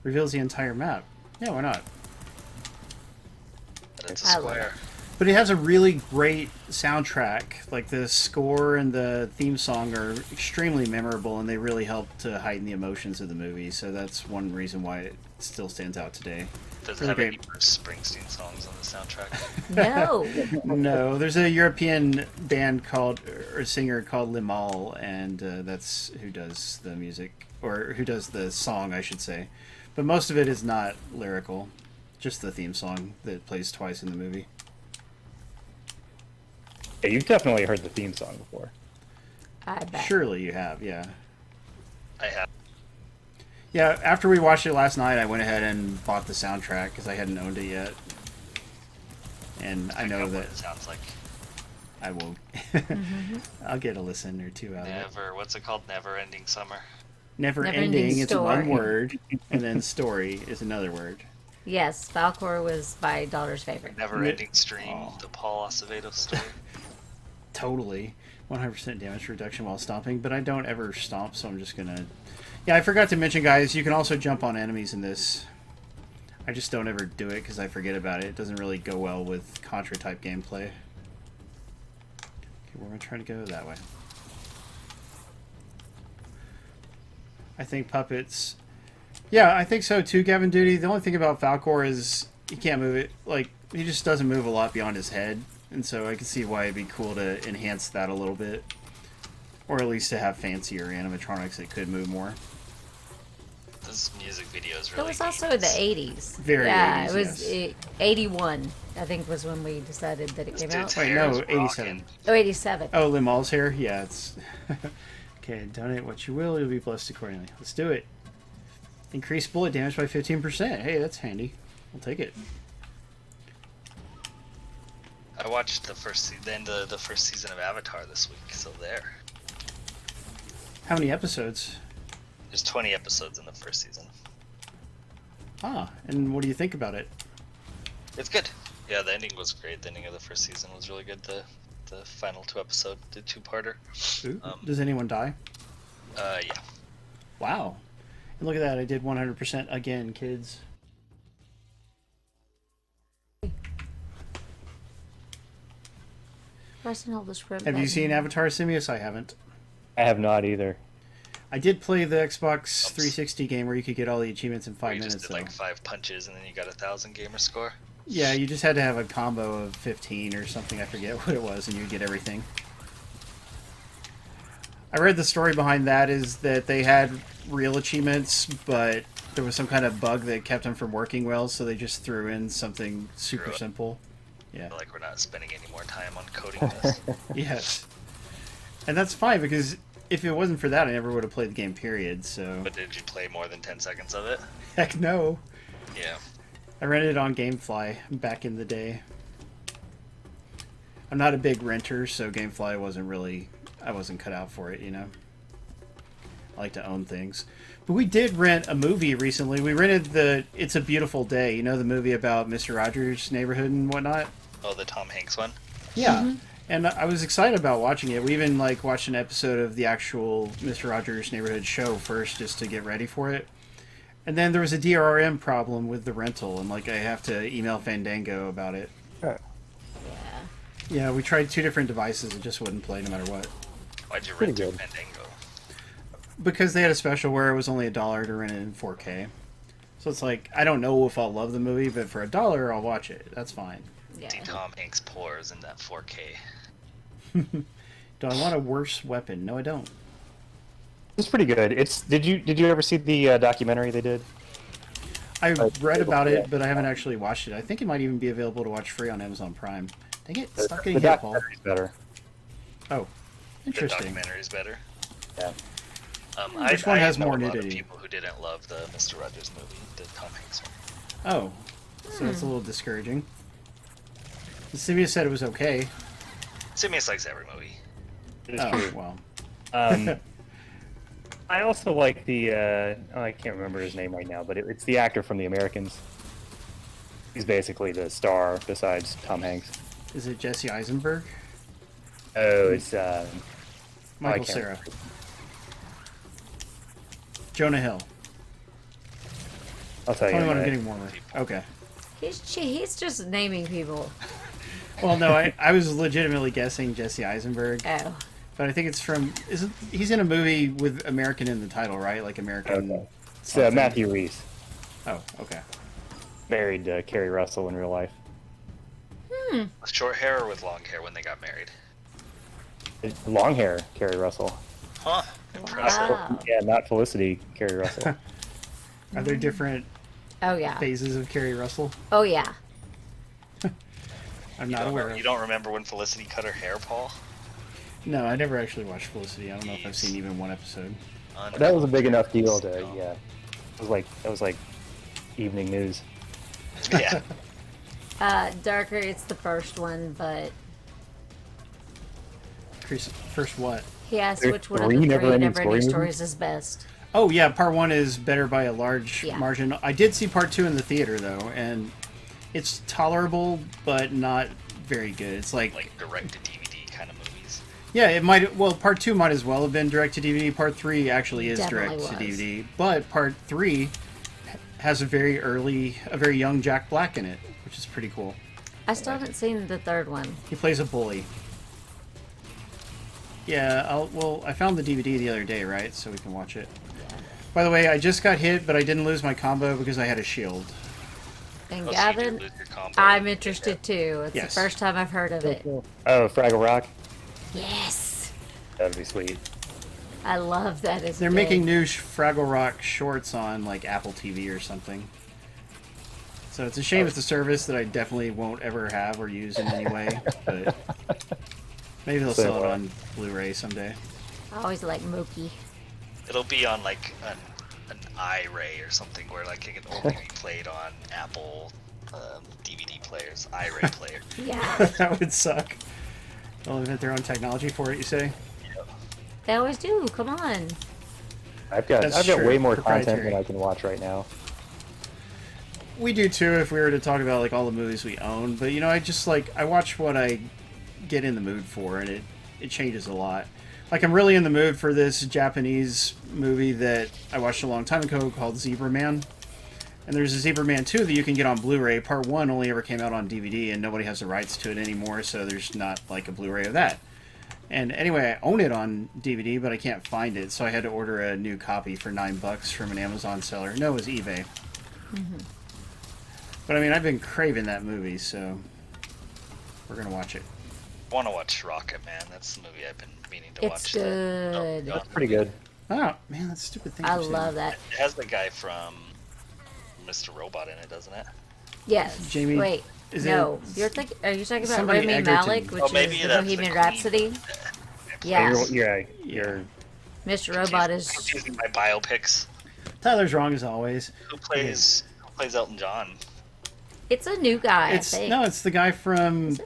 reveals the entire map. Yeah, why not? But it's a I love square. But it has a really great soundtrack. Like the score and the theme song are extremely memorable, and they really help to heighten the emotions of the movie. So that's one reason why it still stands out today. Does it Really have any great. Bruce Springsteen songs on the soundtrack? No. No, there's a European band called, or singer called Limahl, and that's who does the music, or who does the song, I should say. But most of it is not lyrical, just the theme song that plays twice in the movie. Yeah, you've definitely heard the theme song before. I bet. Surely you have, yeah. I have. Yeah, after we watched it last night, I went ahead and bought the soundtrack because I hadn't owned it yet. And I know what that it sounds like. I will. I'll get a listen or two out of it. Never. What's it called? Never Ending Summer. Never Never-ending ending, it's story. one word, and then story is another word. Yes, Falcor was my daughter's favorite. Never Ending Stream. Oh. The Paul Acevedo story. Totally. 100% damage reduction while stomping, but I don't ever stomp, so I'm just gonna... Yeah, I forgot to mention, guys, you can also jump on enemies in this. I just don't ever do it because I forget about it. It doesn't really go well with Contra-type gameplay. Okay, where am I trying to go? That way. I think puppets... Yeah, I think so too, Gavin Duty. The only thing about Falcor is he can't move it. Like, he just doesn't move a lot beyond his head. And so I can see why it'd be cool to enhance that a little bit. Or at least to have fancier animatronics that could move more. This music video is It really was also neat. the 80s. Very yeah, 80s, it was yes. 81, I think, was when we decided that it This came dude's out. Wait, hair no, is 87. rocking. Oh, 87. Oh, Limal's here? Yeah, it's... Okay, donate what you will, you'll be blessed accordingly. Let's do it. Increase bullet damage by 15%. Hey, that's handy. I'll take it. I watched the first season of Avatar this week, so there. How many episodes? There's 20 episodes in the first season. Ah, and what do you think about it? It's good. Yeah, the ending was great. The ending of the first season was really good. The final two episode, the two-parter. Ooh, does anyone die? Yeah. Wow. And look at that, I did 100% again, kids. Pressing all the script Have you button. seen Avatar Simius? I haven't. I have not either. I did play the Xbox 360 game where you could get all the achievements in Where 5 you minutes, just did though. like 5 punches and then you got 1,000 gamer score. Yeah, you just had to have a combo of 15 or something, I forget what it was, and you'd get everything. I read the story behind that is that they had real achievements, but there was some kind of bug that kept them from working well, so they just threw in something super Screw it. simple. Yeah. Like we're not spending any more time on coding this. Yes. And that's fine because if it wasn't for that, I never would have played the game, period, so... But did you play more than 10 seconds of it? Heck no. Yeah. I rented it on GameFly back in the day. I'm not a big renter, so GameFly wasn't really... I wasn't cut out for it, you know? I like to own things. But we did rent a movie recently. We rented the It's a Beautiful Day, you know, the movie about Mr. Rogers' Neighborhood and whatnot? Oh, the Tom Hanks one? Yeah. And I was excited about watching it. We even, like, watched an episode of the actual Mr. Rogers' Neighborhood show first just to get ready for it. And then there was a DRM problem with the rental, and, like, I have to email Fandango about it. Oh. Yeah, we tried 2 different devices. It just wouldn't play no matter what. Why'd you Pretty rent good. Fandango? Because they had a special where it was only $1 to rent it in 4K. So it's like, I don't know if I'll love the movie, but for $1, I'll watch it. That's fine. Yeah. See Tom Hanks pores in that 4K. Do I want a worse weapon? No, I don't. It's pretty good. Did you ever see the documentary they did? I read about yeah. it, but I haven't actually watched it. I think it might even be available to watch free on Amazon Prime. Dang it, stop The getting hit, Paul. documentary's better. Oh, The interesting. documentary is better. Yeah. Which one has know more a lot of nudity? people who didn't love the Mr. Rogers movie, the Tom Hanks one. Oh, so that's a little discouraging. Sylvia said it was okay. Simius likes every movie. It's Oh, true. well. I also like the I can't remember his name right now, but it's the actor from The Americans. He's basically the star besides Tom Hanks. Is it Jesse Eisenberg? Oh, it's Michael can't Cera. remember. Jonah Hill. I'll tell you. Tell me when I'm in a getting minute. warmer. Okay. He's just naming people. Well, no, I was legitimately guessing Jesse Eisenberg, Oh. but I think it's from... He's in a movie with American in the title, right? Like American... Okay. It's something. Matthew Reese. Oh, okay. Married Carrie Russell in real life. With short hair or with long hair when they got married? Long hair, Carrie Russell. Huh. Impressive. Wow. Yeah, not Felicity Carrie Russell. Are there different Oh yeah. phases of Carrie Russell? Oh yeah. I'm not aware of. You don't remember when Felicity cut her hair, Paul? No, I never actually watched Felicity. I don't know if I've seen even one episode. That was a big enough deal to yeah. That was like evening news. Yeah. Darker. It's the first one, but First what? he asked There's which one of three the three never-ending never-ending story stories is best. Oh yeah, part 1 is better by a large Yeah. margin. I did see part 2 in the theater though, and it's tolerable, but not very good. It's like direct to DVD kind of movies. yeah, it might. Well, part 2 might as well have been direct to DVD. Part 3 actually is Definitely direct to was. DVD, but part 3 has a very young Jack Black in it, which is pretty cool. I still haven't seen the third one. He plays a bully. Yeah, I found the DVD the other day, right? So we can watch it. By the way, I just got hit, but I didn't lose my combo because I had a shield. And Oh, so you Gavin, did lose your combo. I'm interested too. It's Yes. the first time I've heard of it. Oh, Fraggle Rock. Yes. That'd be sweet. I love that. As a They're kid. making new Fraggle Rock shorts on like Apple TV or something. So it's a shame it's a service that I definitely won't ever have or use in any way, but maybe they'll Say sell it what? on Blu-ray someday. I always like Mookie. It'll be on like an iRay or something where like it can only be played on Apple DVD players, iRay player. Yeah. That would suck. They'll invent their own technology for it, you say? They always do. Come on. I've got That's way true. more content Proprietary. than I can watch right now. We do too if we were to talk about like all the movies we own, but you know, I watch what I get in the mood for, and it changes a lot. Like I'm really in the mood for this Japanese movie that I watched a long time ago called Zebra Man. And there's a Zebra Man 2 that you can get on Blu-ray. Part 1 only ever came out on DVD, and nobody has the rights to it anymore, so there's not like a Blu-ray of that. And anyway, I own it on DVD, but I can't find it, so I had to order a new copy for $9 from an Amazon seller. No, it was eBay. But I mean, I've been craving that movie, so we're gonna watch it. I want to watch Rocket Man. That's the movie I've been meaning to It's watch. good. No, That's pretty good. Oh man, that stupid thing. I keeps love hitting. that. It has the guy from Mr. Robot in it, doesn't it? Yes. Jamie- Wait. is No. it- Are you talking about somebody Rami Egerton. Malek, which Oh, maybe is the that's the Bohemian Queen. Rhapsody? Yeah. You're Mr. Robot is. confusing my biopics. Tyler's wrong as always. Who plays Elton John? It's a new guy. It's I think. no, it's the guy from Is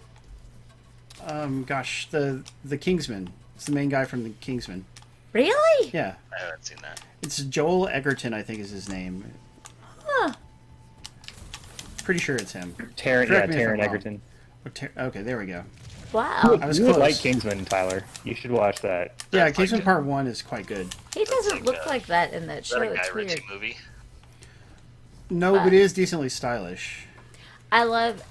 it? gosh, the Kingsman. It's the main guy from the Kingsman. Really? Yeah. I haven't seen that. It's Joel Egerton, I think is his name. Huh. Pretty sure it's him. Taron, Correct me if I'm Taron wrong. Egerton. Okay, there we go. Wow. I was You would close. like Kingsman, Tyler. You should watch that. Yeah, That's Kingsman like Part 1 is quite good. He doesn't like look a- like that in that Is show. that a It's Guy weird. Ritchie movie? No, but it is decently stylish. I love.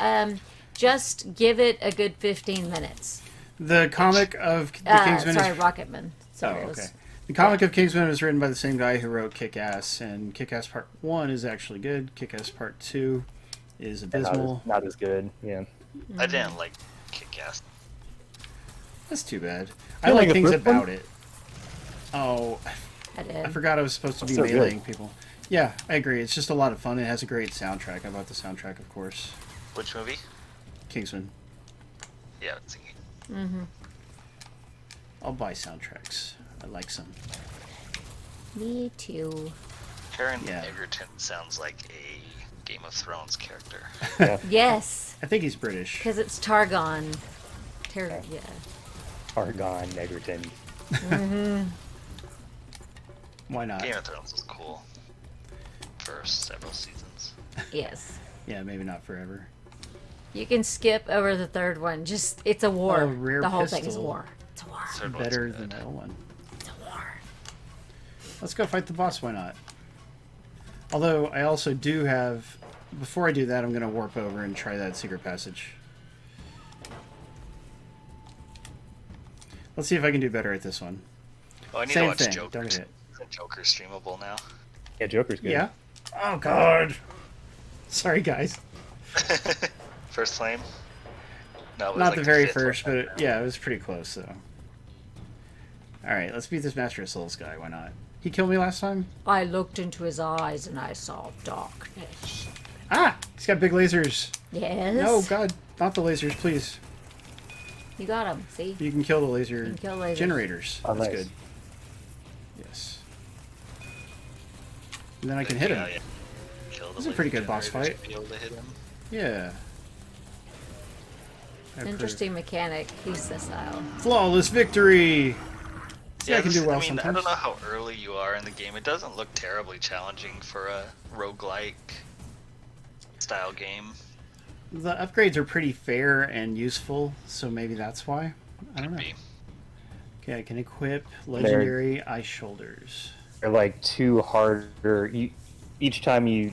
Just give it a good 15 minutes. The comic of the Kingsman Sorry, is... Rocketman. Oh, Sorry, it okay. was- The comic of Kingsman was written by the same guy who wrote Kick-Ass, and Kick-Ass Part 1 is actually good. Kick-Ass Part 2 is abysmal. Not as good. Yeah. I didn't like Kick-Ass. That's too bad. You I like like the things first one? about it. Oh, I did. I forgot I was supposed to be That's so good. meleeing people. Yeah, I agree. It's just a lot of fun. It has a great soundtrack. I bought the soundtrack, of course. Which movie? Kingsman. Yeah, it's thinking. Mm-hmm. I'll buy soundtracks. I like some. Me too. Taron Yeah. Egerton sounds like a Game of Thrones character. Yes, I think he's British. because it's Targon. Yeah. Argon Egerton. Why not? Game of Thrones was cool for several seasons. Yes. Yeah, maybe not forever. You can skip over the third one. Just it's a war. Oh, Rare the whole thing is a Pistol. war. It's a war. Third one's Better good. than the other one. It's a war. Let's go fight the boss. Why not? Although I also do have... Before I do that, I'm going to warp over and try that secret passage. Let's see if I can do better at this one. Oh, I need Same to watch thing. Joker. Don't hit. Isn't Joker streamable now? Yeah, Joker's good. Yeah? Oh, God. Sorry, guys. First Flame? No, it was Not like the very fifth first, one. but yeah, it was pretty close, though. Alright, let's beat this Master of Souls guy. Why not? He killed me last time? I looked into his eyes and I saw darkness. Ah! He's got big lasers. Yes. No, God. Not the lasers, please. You got him. See? You can kill the laser You can kill lasers. generators. Oh, That's nice. good. Yes. And then I can hit him. Yeah. Kill the This is a pretty laser good boss generators fight. to be able to hit him. Yeah. I approve. Interesting mechanic. Pizza style. Flawless victory! See, I can this- do well I mean, sometimes. I don't know how early you are in the game. It doesn't look terribly challenging for a roguelike style game. The upgrades are pretty fair and useful, so maybe that's why. I don't know. Be. Okay, I can equip legendary ice shoulders. They're like two harder. Each time you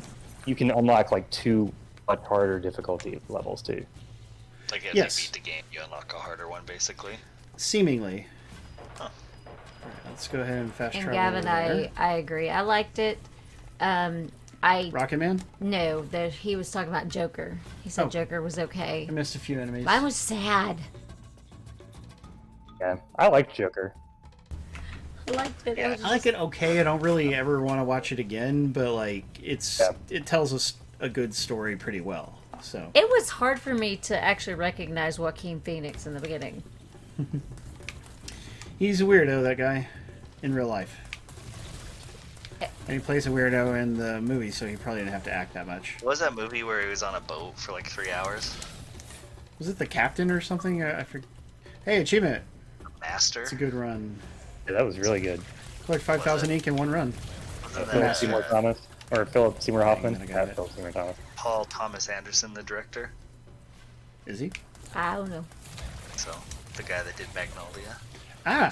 can unlock like two much harder difficulty levels too. Like as Yes. you beat the game, you unlock a harder one, basically. Seemingly. Huh. Alright, let's go ahead and fast And travel Gavin, over there. I agree. I liked it. I Rocket Man? no, that he was talking about Joker. He said Oh. Joker was okay. I missed a few enemies. Mine was sad. Yeah, I like Joker. I liked it. Yeah, was I like it okay. I don't really ever want to watch it again, but like it tells us a good story pretty well. So It was hard for me to actually recognize Joaquin Phoenix in the beginning. he's a weirdo, that guy, in real life. And he plays a weirdo in the movie, so he probably didn't have to act that much. What was that movie where he was on a boat for like 3 hours? Was it the captain or something? I forget. Hey, achievement! Master? It's a good run. Yeah, that was really good. Collect 5,000 ink in one run. Wasn't Philip that, Seymour Thomas or Philip Seymour Hoffman. I got Yeah, it. Philip Seymour Thomas. Paul Thomas Anderson, the director? Is he? I don't know. So, the guy that did Magnolia. Ah!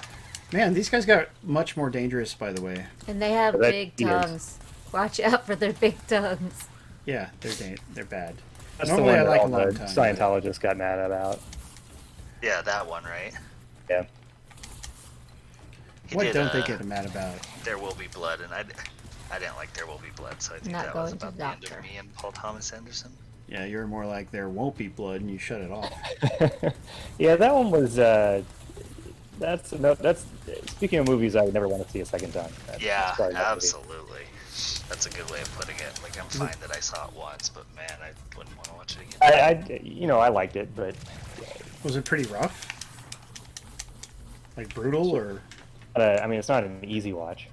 Man, these guys got much more dangerous, by the way. And they have That big is- tongues. Watch out for their big tongues. Yeah, they're bad. That's Normally, the I one like that a all lot the of tongues. Scientologists got mad about. Yeah, that one, right? Yeah. He What did, don't they get mad about? There Will Be Blood, and I didn't like There Will Be Blood, so I think Not that was going to about the the end doctor. of me and Paul Thomas Anderson. Yeah, you're more like there won't be blood, and you shut it off. Yeah, that one was. That's speaking of movies I would never want to see a second time. Yeah, Sorry, that movie. absolutely. That's a good way of putting it. Like, I'm fine that I saw it once, but man, I wouldn't want to watch it again. I liked it, but Was it pretty rough? Like brutal, or I mean, it's not an easy watch.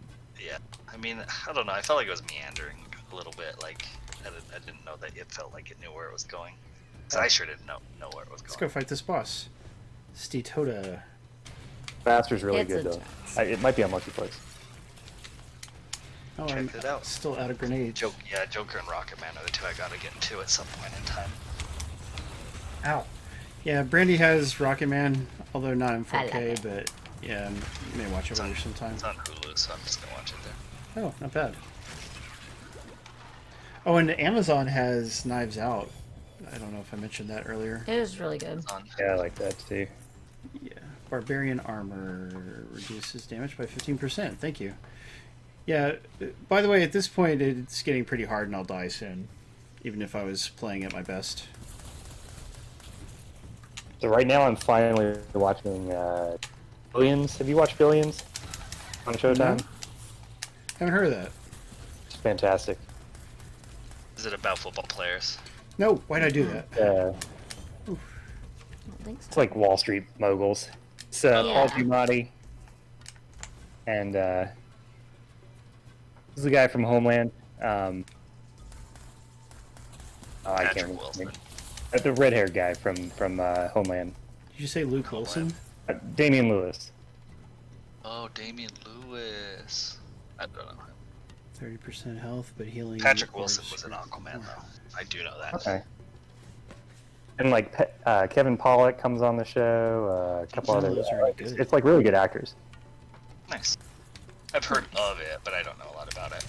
Yeah, I mean, I don't know. I felt like it was meandering a little bit. Like I didn't know that it felt like it knew where it was going. 'Cause I sure didn't know where it was Let's going. go fight this boss. Stitoda. Master's really It's good a though. chance. It might be on multiplex. Oh, Check I'm it out. still out of grenades. Joker and Rocket Man are the two I gotta get into at some point in time. Ow. Yeah, Brandy has Rocket Man, although not in I love 4K, it. but yeah, you may watch it later sometime. It's on Hulu, so I'm just gonna watch it there. Oh, not bad. Oh, and Amazon has Knives Out. I don't know if I mentioned that earlier. It was really good. It's on. Yeah, I like that too. Yeah. Barbarian armor reduces damage by 15%. Thank you. Yeah, by the way, at this point, it's getting pretty hard and I'll die soon. Even if I was playing at my best. So right now I'm finally watching Billions. Have you watched Billions on Showtime? No. Haven't heard of that. It's fantastic. Is it about football players? No, why'd I do that? I don't think so. It's like Wall Street moguls. It's Yeah. Paul Giamatti, and this is the guy from Homeland. I Patrick can't remember his Wilson. name. The red-haired guy from Homeland. Did you say Luke Wilson? Damian Lewis. Oh, Damian Lewis. I don't know. 30% health, but healing. Patrick or Wilson was an strength. Aquaman, though. I do know that. Okay. And like Kevin Pollak comes on the show. A couple Oh, other. those are really good. It's like really good actors. Nice. I've heard of it, but I don't know a lot about it.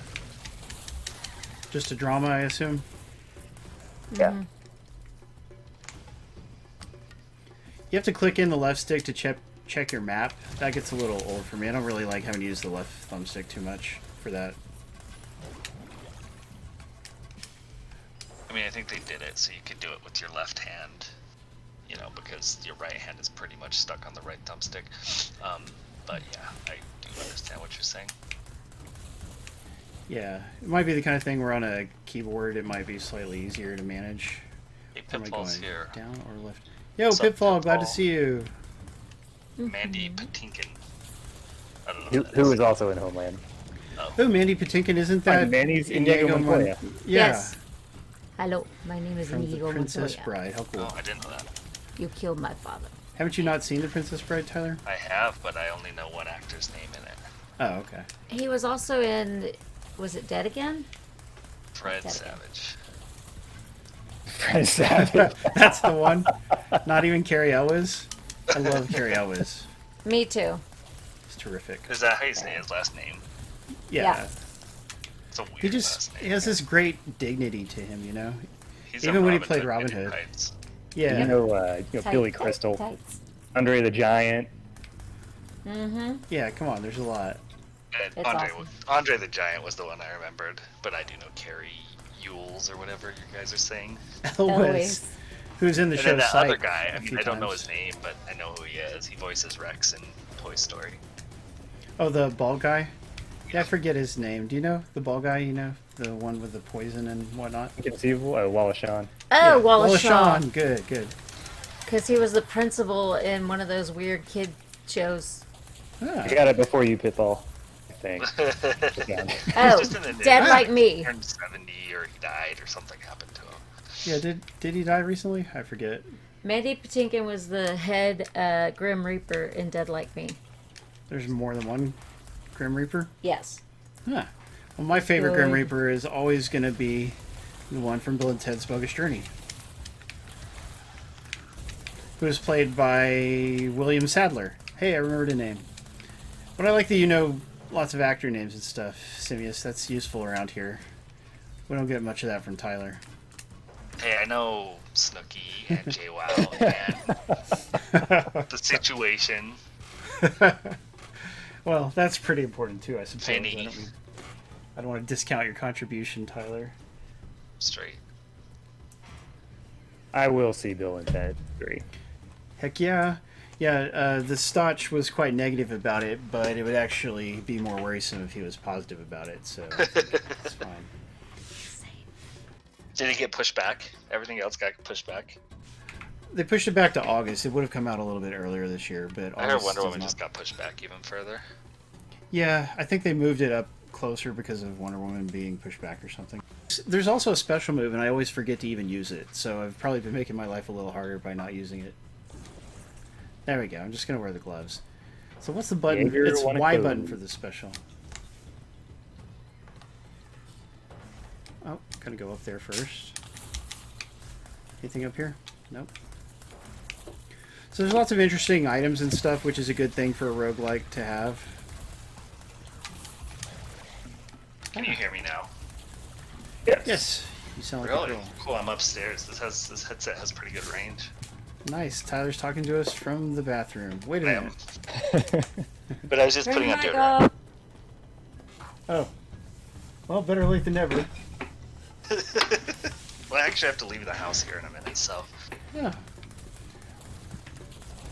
Just a drama, I assume? Yeah. You have to click in the left stick to check your map. That gets a little old for me. I don't really like having to use the left thumbstick too much for that. I mean, I think they did it so you could do it with your left hand, you know, because your right hand is pretty much stuck on the right thumbstick. But yeah, I do understand what you're saying. Yeah, it might be the kind of thing where on a keyboard it might be slightly easier to manage. Hey, Am I Pitfall's going here. down or left? Yo, What's up, Pitfall, glad to Pitfall? see you. Mandy Patinkin. I don't know Who is also in Homeland. Oh, Mandy Patinkin, isn't that Mandy's Inigo Montoya. Yeah. Yes. Hello, my name is From The Inigo Princess Montoya. Bride. How cool. Oh, I didn't know that. You killed my father. Haven't you not seen The Princess Bride, Tyler? I have, but I only know one actor's name in it. Oh, okay. He was also in. Was it Dead Again? Fred Okay. Savage. Fred Savage. That's the one. Not even Carrie Elwes. I love Carrie Elwes. Me too. It's terrific. Is that how you say his last name? Yeah. Yeah. It's a weird He just last name. he has this great dignity to him, you know? He's even in when he played Robin Robin Hood. Heights. Yeah. You know Billy Tight, Crystal, tight. Andre the Giant. Mm-hmm. Yeah, come on, there's a lot. And It's awesome. Andre the Giant was the one I remembered, but I do know Carrie Yules or whatever you guys are saying. Elwes, who's in the And show then that Psych other guy, I a mean, few I don't know times. his name, but I know who he is. He voices Rex in Toy Story. Oh, the bald guy? Yeah, I forget his name. Do you know the bald guy, you know? The one with the poison and whatnot? Inconceivable. Wallace Shawn. Yeah, Oh, Wallace Shawn. Good, good. Because he was the principal in one of those weird kid shows. Ah, I got it before you, Pitfall. I think. Yeah. Oh, just in the Dead news. Like Me. He turned 70 or he died or something happened to him. yeah, did he die recently? I forget. Mandy Patinkin was the head Grim Reaper in Dead Like Me. There's more than one Grim Reaper? Yes. Huh. Well, my favorite Grim Good. Reaper is always going to be the one from Bill and Ted's Bogus Journey. Who was played by William Sadler. Hey, I remembered a name. But I like that you know lots of actor names and stuff, Simius. That's useful around here. We don't get much of that from Tyler. Hey, I know Snooki and JWoww and The Situation. Well, that's pretty important too, I suppose. Vinny. I don't want to discount your contribution, Tyler. Straight. I will see Bill and Ted 3. Heck yeah. Yeah, the Stotch was quite negative about it, but it would actually be more worrisome if he was positive about it, so I think it's fine. Did it get pushed back? Everything else got pushed back? They pushed it back to August. It would have come out a little bit earlier this year, but I heard August Wonder does Woman not- just got pushed back even further. Yeah, I think they moved it up closer because of Wonder Woman being pushed back or something. There's also a special move, and I always forget to even use it, so I've probably been making my life a little harder by not using it. There we go. I'm just going to wear the gloves. So what's the button? Jaeger It's wanna Y go. button for this special. Oh, going to go up there first. Anything up here? Nope. So there's lots of interesting items and stuff, which is a good thing for a roguelike to have. Can you hear me now? Yes. You sound like a Really? girl. Cool. I'm upstairs. This headset has pretty good range. Nice. Tyler's talking to us from the bathroom. Wait a I am. minute. But I was just Where putting you on wanna deodorant. go? Oh. Well, better late than never. Well, I actually have to leave the house here in a minute, so. Yeah.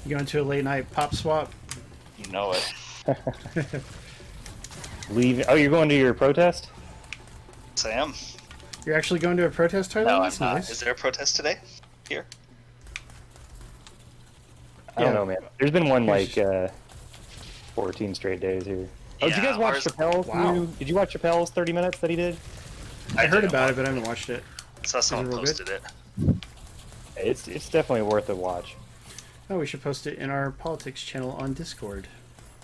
You going to a late night pop swap? You know it. Leave. Oh, you're going to your protest? Yes, I am. You're actually going to a protest, Tyler? No, I'm That's not. nice. Is there a protest today? Here? I don't Yeah. know, man. There's been one like 14 straight days here. Oh, did you Yeah, guys watch ours- Chappelle's Wow. new? Did you watch Chappelle's 30 minutes that he did? I heard didn't about it, watch but I haven't watched it. Saw someone real good? posted it. It's definitely worth a watch. Oh, we should post it in our politics channel on Discord.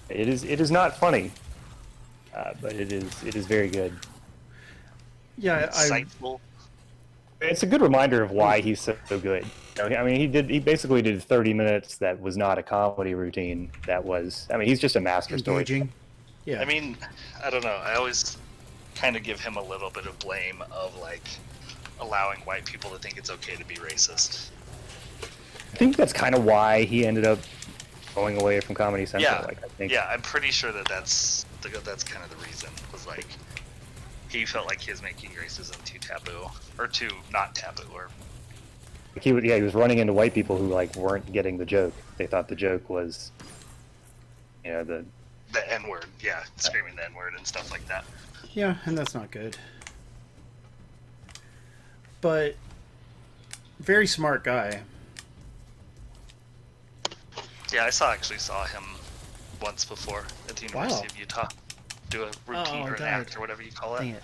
It is not funny, but it is very good. Yeah, Insightful. It's a good reminder of why he's so good. You know, I mean, he basically did 30 minutes that was not a comedy routine. That was, I mean, he's just a master storyteller. engaging. Yeah. I mean, I don't know. I always kind of give him a little bit of blame of like allowing white people to think it's okay to be racist. I think that's kind of why he ended up going away from Comedy Central. Yeah, Like, I think yeah. I'm pretty sure that's kind of the reason. Was like he felt like he was making racism too taboo or too not taboo or he was running into white people who like weren't getting the joke. They thought the joke was, you know, the the N-word. Yeah, screaming the N-word and stuff like that. Yeah, and that's not good. But very smart guy. Yeah, I actually saw him once before at the University of Utah do a routine or an act or whatever you call it. Dang it.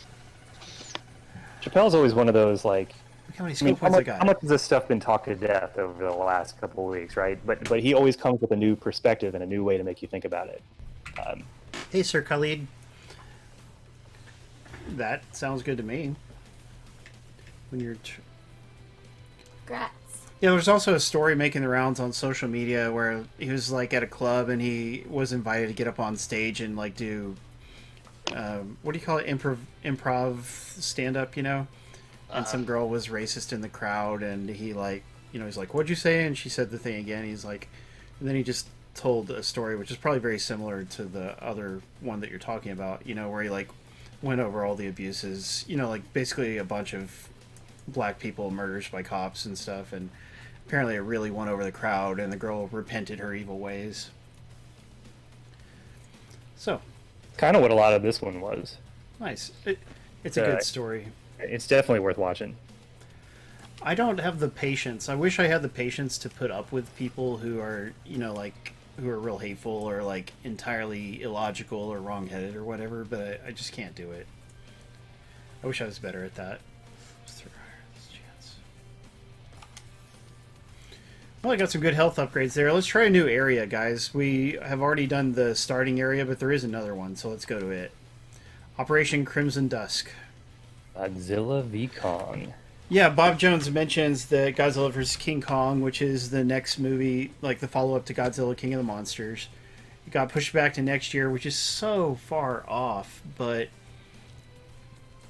Chappelle's always one of those like. Look how many I skill mean, points I got. how much has this stuff been talked to death over the last couple of weeks, right? But he always comes with a new perspective and a new way to make you think about it. Hey, Sir Khalid. That sounds good to me. When you're... Grats. Yeah, there's also a story making the rounds on social media where he was like at a club and he was invited to get up on stage and like do what do you call it, improv stand up, you know? And some girl was racist in the crowd and he like, you know, he's like, what'd you say? And she said the thing again. He's like, and then he just told a story which is probably very similar to the other one that you're talking about, you know, where he like went over all the abuses, you know, like basically a bunch of black people murders by cops and stuff, and apparently it really won over the crowd and the girl repented her evil ways. So Kind of what a lot of this one was. nice. It's a good story. It's definitely worth watching. I don't have the patience. I wish I had the patience to put up with people who are, you know, like who are real hateful or like entirely illogical or wrong-headed or whatever, but I just can't do it. I wish I was better at that. Well, I got some good health upgrades there. Let's try a new area, guys. We have already done the starting area, but there is another one, so let's go to it. Operation Crimson Dusk. Godzilla v Kong. Yeah, Bob Jones mentions that Godzilla vs. King Kong, which is the next movie, like the follow-up to Godzilla King of the Monsters. It got pushed back to next year, which is so far off, but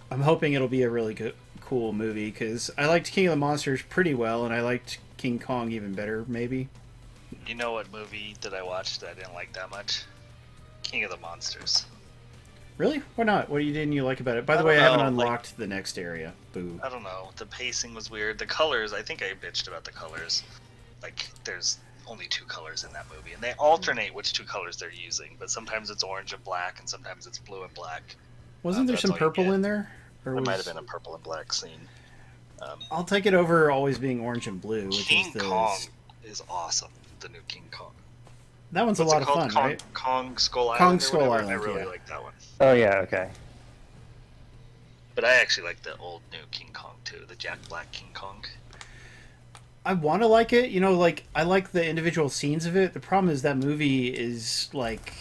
I'm hoping it'll be a really good, cool movie, because I liked King of the Monsters pretty well, and I liked King Kong even better, maybe. You know what movie that I watched that I didn't like that much? King of the Monsters. Really? Why not? What didn't you like about it? By the I way, I don't haven't know, unlocked the next area. Boo. I don't know. The pacing was weird. The colors, I think I bitched about the colors. Like, there's only 2 colors in that movie, and they alternate which 2 colors they're using, but sometimes it's orange and black, and sometimes it's blue and black. Wasn't there that's some all you purple get. in there? Or There was... might have been a purple and black scene. I'll take it over always being orange and blue, which King is the... Kong is awesome. The new King Kong. That one's What's a lot it of called? fun, right? Kong Skull Island. Kong or Skull whatever? Island, I really yeah. like that one. Oh yeah, okay. But I actually like the old new King Kong too, the Jack Black King Kong. I want to like it, like I like the individual scenes of it. The problem is that movie is like,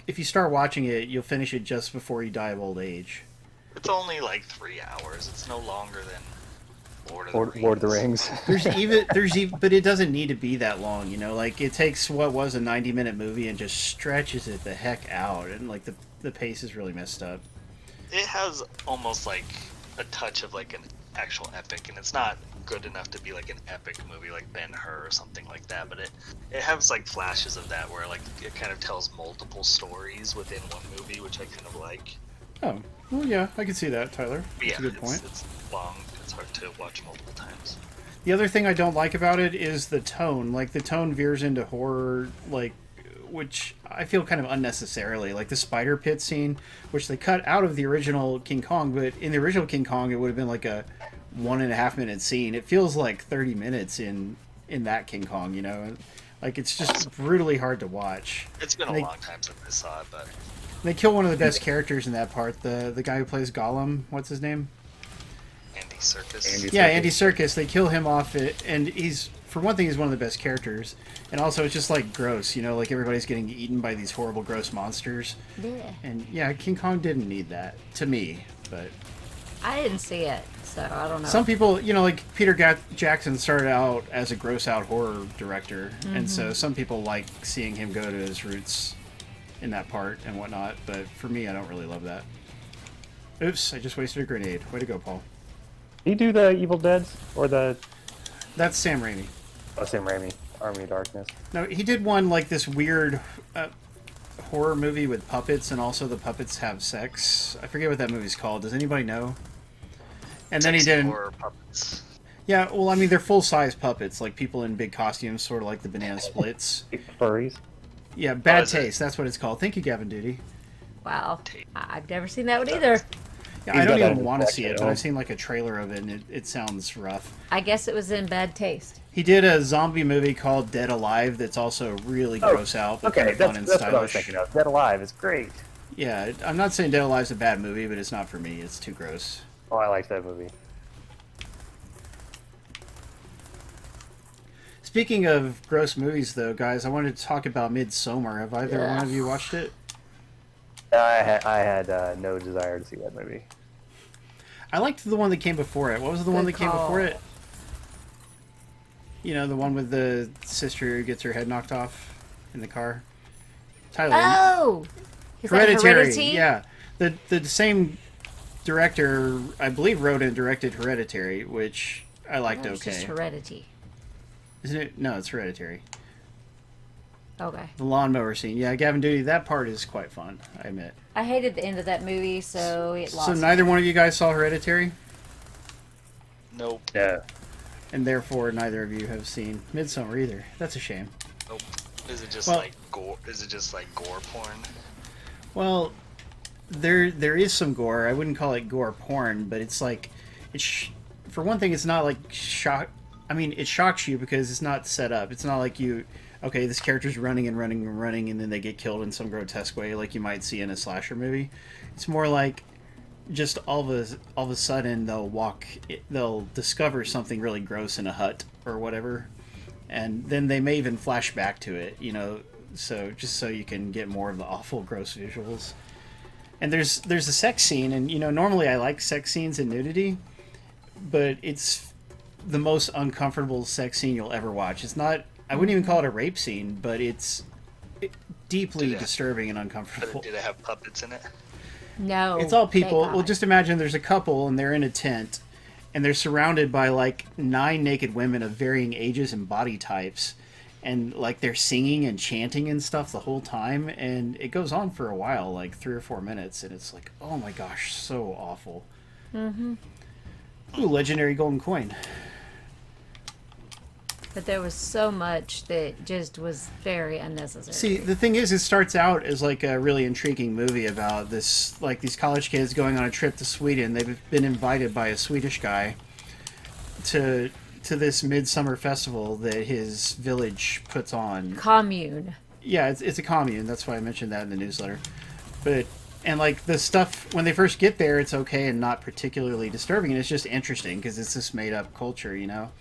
if you start watching it, you'll finish it just before you die of old age. It's only like 3 hours. It's no longer than Lord Lord of the Rings. There's even, but it doesn't need to be that long, Like it takes what was a 90-minute movie and just stretches it the heck out, and like the pace is really messed up. It has almost like a touch of like an actual epic, and it's not good enough to be like an epic movie like Ben-Hur or something like that, but it has like flashes of that where like it kind of tells multiple stories within one movie, which I kind of like. Oh, well, yeah, I can see that, Tyler. But That's a good point. It's long. It's hard to watch multiple times. The other thing I don't like about it is the tone. Like, the tone veers into horror, like, which I feel kind of unnecessarily. Like the spider pit scene, which they cut out of the original King Kong, but in the original King Kong, it would have been like a 1.5 minute scene. It feels like 30 minutes in that King Kong, Like, it's just brutally hard to watch. It's been a long time since I saw it, but... They kill one of the best characters in that part, the guy who plays Gollum. What's his name? Andy Serkis. Yeah, Andy Serkis. They kill him off it, and for one thing, he's one of the best characters. And also, it's just, like, gross, like everybody's getting eaten by these horrible, gross monsters. Yeah. And, yeah, King Kong didn't need that, to me, but... I didn't see it, so I don't know. Some people, like Peter Jackson started out as a gross-out horror director, and so some people like seeing him go to his roots in that part and whatnot, but for me, I don't really love that. Oops, I just wasted a grenade. Way to go, Paul. Did he do the Evil Deads? Or the... That's Sam Raimi. Oh, Sam Raimi. Army of Darkness. No, he did one like this weird horror movie with puppets, and also the puppets have sex. I forget what that movie's called. Does anybody know? And then he did... Horror puppets. Yeah, well, I mean, they're full-size puppets, like people in big costumes, sort of like the Banana Splits. Furries. Yeah, Bad Taste. That's what it's called. Thank you, Gavin Duty. Wow. I've never seen that one either. Yeah, I don't even want to see it, but I've seen like a trailer of it, and it sounds rough. I guess it was in bad taste. He did a zombie movie called Dead Alive that's also really gross out, but kind of fun and that's what I was stylish. thinking of. Dead Alive is great. Yeah, I'm not saying Dead Alive's a bad movie, but it's not for me. It's too gross. Oh, I liked that movie. Speaking of gross movies, though, guys, I wanted to talk about Midsommar. Have either Yeah. one of you watched it? I had no desire to see that movie. I liked the one that came before it. What was the one that Good came call. before it? The one with the sister who gets her head knocked off in the car. Tyler. Oh! Is that Heredity? Yeah. The same director, I believe, wrote and directed Hereditary, which I liked No, it's just okay. Heredity. Isn't it? No, it's Hereditary. Okay. The lawnmower scene. Yeah, Gavin Duty, that part is quite fun, I admit. I hated the end of that movie, so it lost So me. neither one of you guys saw Hereditary? Nope. Yeah. And therefore, neither of you have seen Midsommar either. That's a shame. Nope. Is it just Well- like gore? Is it just like gore porn? Well, there is some gore. I wouldn't call it gore porn, but it's like, for one thing, it's not like shock. I mean, it shocks you because it's not set up. It's not like okay, this character's running and running and running, and then they get killed in some grotesque way, like you might see in a slasher movie. It's more like just all of a sudden they'll discover something really gross in a hut or whatever, and then they may even flash back to it. So just so you can get more of the awful, gross visuals. And there's a sex scene, and normally I like sex scenes and nudity, but it's the most uncomfortable sex scene you'll ever watch. It's not. I wouldn't even call it a rape scene, but it's deeply disturbing and uncomfortable. Did it have puppets in it? No. It's all people. thank Well, God. just imagine there's a couple and they're in a tent, and they're surrounded by like 9 naked women of varying ages and body types, and like they're singing and chanting and stuff the whole time, and it goes on for a while, like 3 or 4 minutes, and it's like, oh my gosh, so awful. Mm-hmm. Ooh, legendary golden coin. But there was so much that just was very unnecessary. See, the thing is, it starts out as like a really intriguing movie about this, like these college kids going on a trip to Sweden. They've been invited by a Swedish guy to to this midsummer festival that his village puts on. Commune. Yeah, it's a commune. That's why I mentioned that in the newsletter. But and like the stuff when they first get there, it's okay and not particularly disturbing, and it's just interesting because it's this made up culture, you know,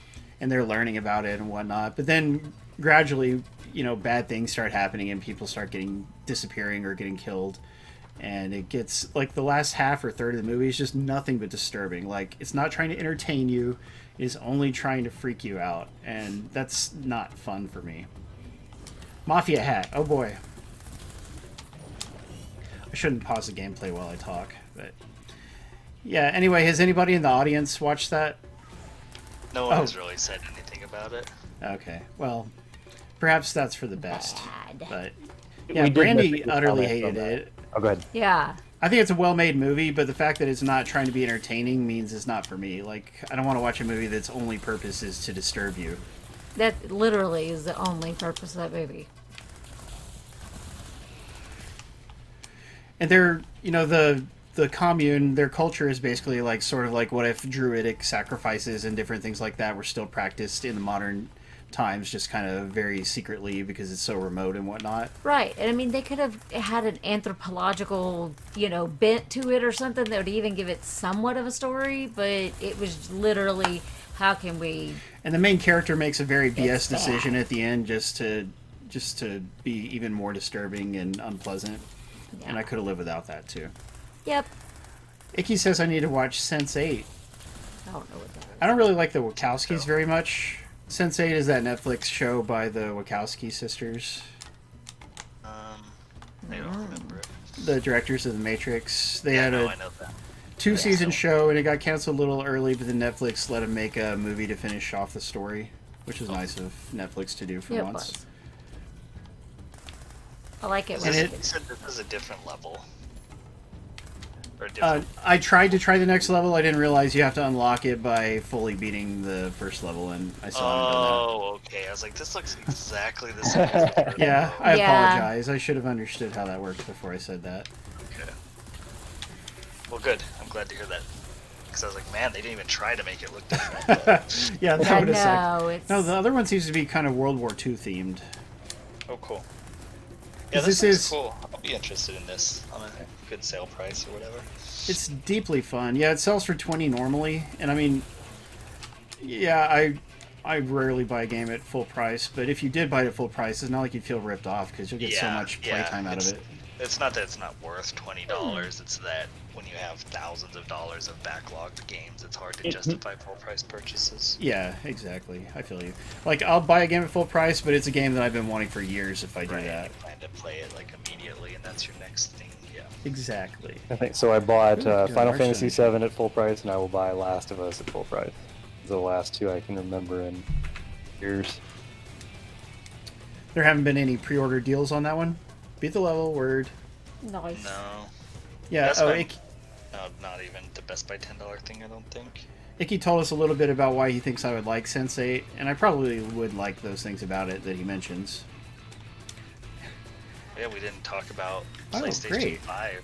and they're learning about it and whatnot. But then gradually, you know, bad things start happening and people start getting disappearing or getting killed, and it gets like the last half or third of the movie is just nothing but disturbing. Like it's not trying to entertain you, it is only trying to freak you out, and that's not fun for me. Mafia hat. Oh boy. I shouldn't pause the gameplay while I talk, but yeah. Anyway, has anybody in the audience watched that? No one has really said anything about it. Okay, well, perhaps that's for the best. Bad. But We yeah, did Brandy make a good utterly comment on hated that. it. Oh, go ahead. Yeah. I think it's a well-made movie, but the fact that it's not trying to be entertaining means it's not for me. Like, I don't want to watch a movie that's only purpose is to disturb you. That literally is the only purpose of that movie. And they're, you know, the commune, their culture is basically like sort of like what if druidic sacrifices and different things like that were still practiced in the modern times, just kind of very secretly because it's so remote and whatnot. Right. And I mean, they could have had an anthropological, you know, bent to it or something that would even give it somewhat of a story, but it was literally, how can we... And the main character makes a very BS It's decision bad. at the end just to be even more disturbing and unpleasant. Yeah. And I could have lived without that too. Yep. Icky says I need to watch Sense8. I don't know what that is. I don't really like the Wachowskis very much. Sense8 is that Netflix show by the Wachowski sisters, I don't remember it. the directors of The Matrix. They Yeah, had no, a I know that. two-season show, and it got canceled a little early, but then Netflix let them make a movie to finish off the story, which was nice of Netflix to do for Yeah, it once. was. I like it. Is when And this, it- you said this is a different level. Or a different... I tried to try the next level. I didn't realize you have to unlock it by fully beating the first level, and I still haven't done that. Oh, okay. I was like, this looks exactly the same as the first Yeah, level. I Yeah. apologize. I should have understood how that works before I said that. Okay. Well, good. I'm glad to hear that. Because I was like, man, they didn't even try to make it look different. Yeah, that Yeah, would have sucked. no, it's... No, the other one seems to be kind of World War II themed. Oh, cool. Yeah, 'Cause this this is is- cool. I'll be interested in this on a good sale price or whatever. It's deeply fun. Yeah, it sells for $20 normally, and I mean, yeah, I rarely buy a game at full price, but if you did buy it at full price, it's not like you'd feel ripped off because you'll get so much playtime out of it. It's not that it's not worth $20. It's that when you have thousands of dollars of backlogged games, it's hard to justify full price purchases. Yeah, exactly. I feel you. Like, I'll buy a game at full price, but it's a game that I've been wanting for years if I do Right. that. You plan to play it like immediately, and that's your next thing. Yeah. Exactly. I think so. I bought Ooh, good Final art Fantasy showing. VII at full price, and I will buy Last of Us at full price. Those are the last two I can remember in years. There haven't been any pre-order deals on that one? Beat the level, word. Nice. No. Yeah, That's oh, fine. Icky, No, not even the Best Buy $10 thing, I don't think. Icky told us a little bit about why he thinks I would like Sense8, and I probably would like those things about it that he mentions. Yeah, we didn't talk about Oh, PlayStation great. 5.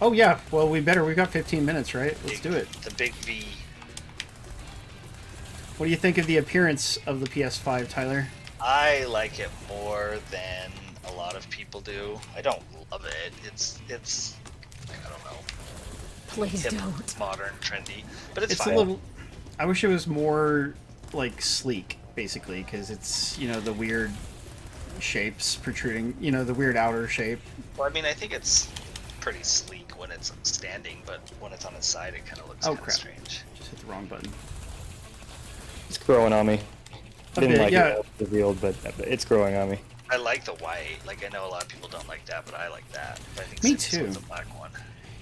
Oh yeah, well we've got 15 minutes, right? Let's do it. The big V. What do you think of the appearance of the PS5, Tyler? I like it more than a lot of people do. I don't love it. It's I don't know, Please hip, don't. modern, trendy, but it's It's fine. a little. I wish it was more like sleek, basically, because it's, you know, the weird shapes protruding, you know, the weird outer shape. Well, I mean, I think it's pretty sleek when it's standing, but when it's on its side, it kind of looks Oh, kind of crap. strange. Just hit the wrong button. It's growing on me. A Didn't bit, like yeah. it revealed, but it's growing on me. I like the white. Like, I know a lot of people don't like that, but I like that. I think Me this too. one's a black one.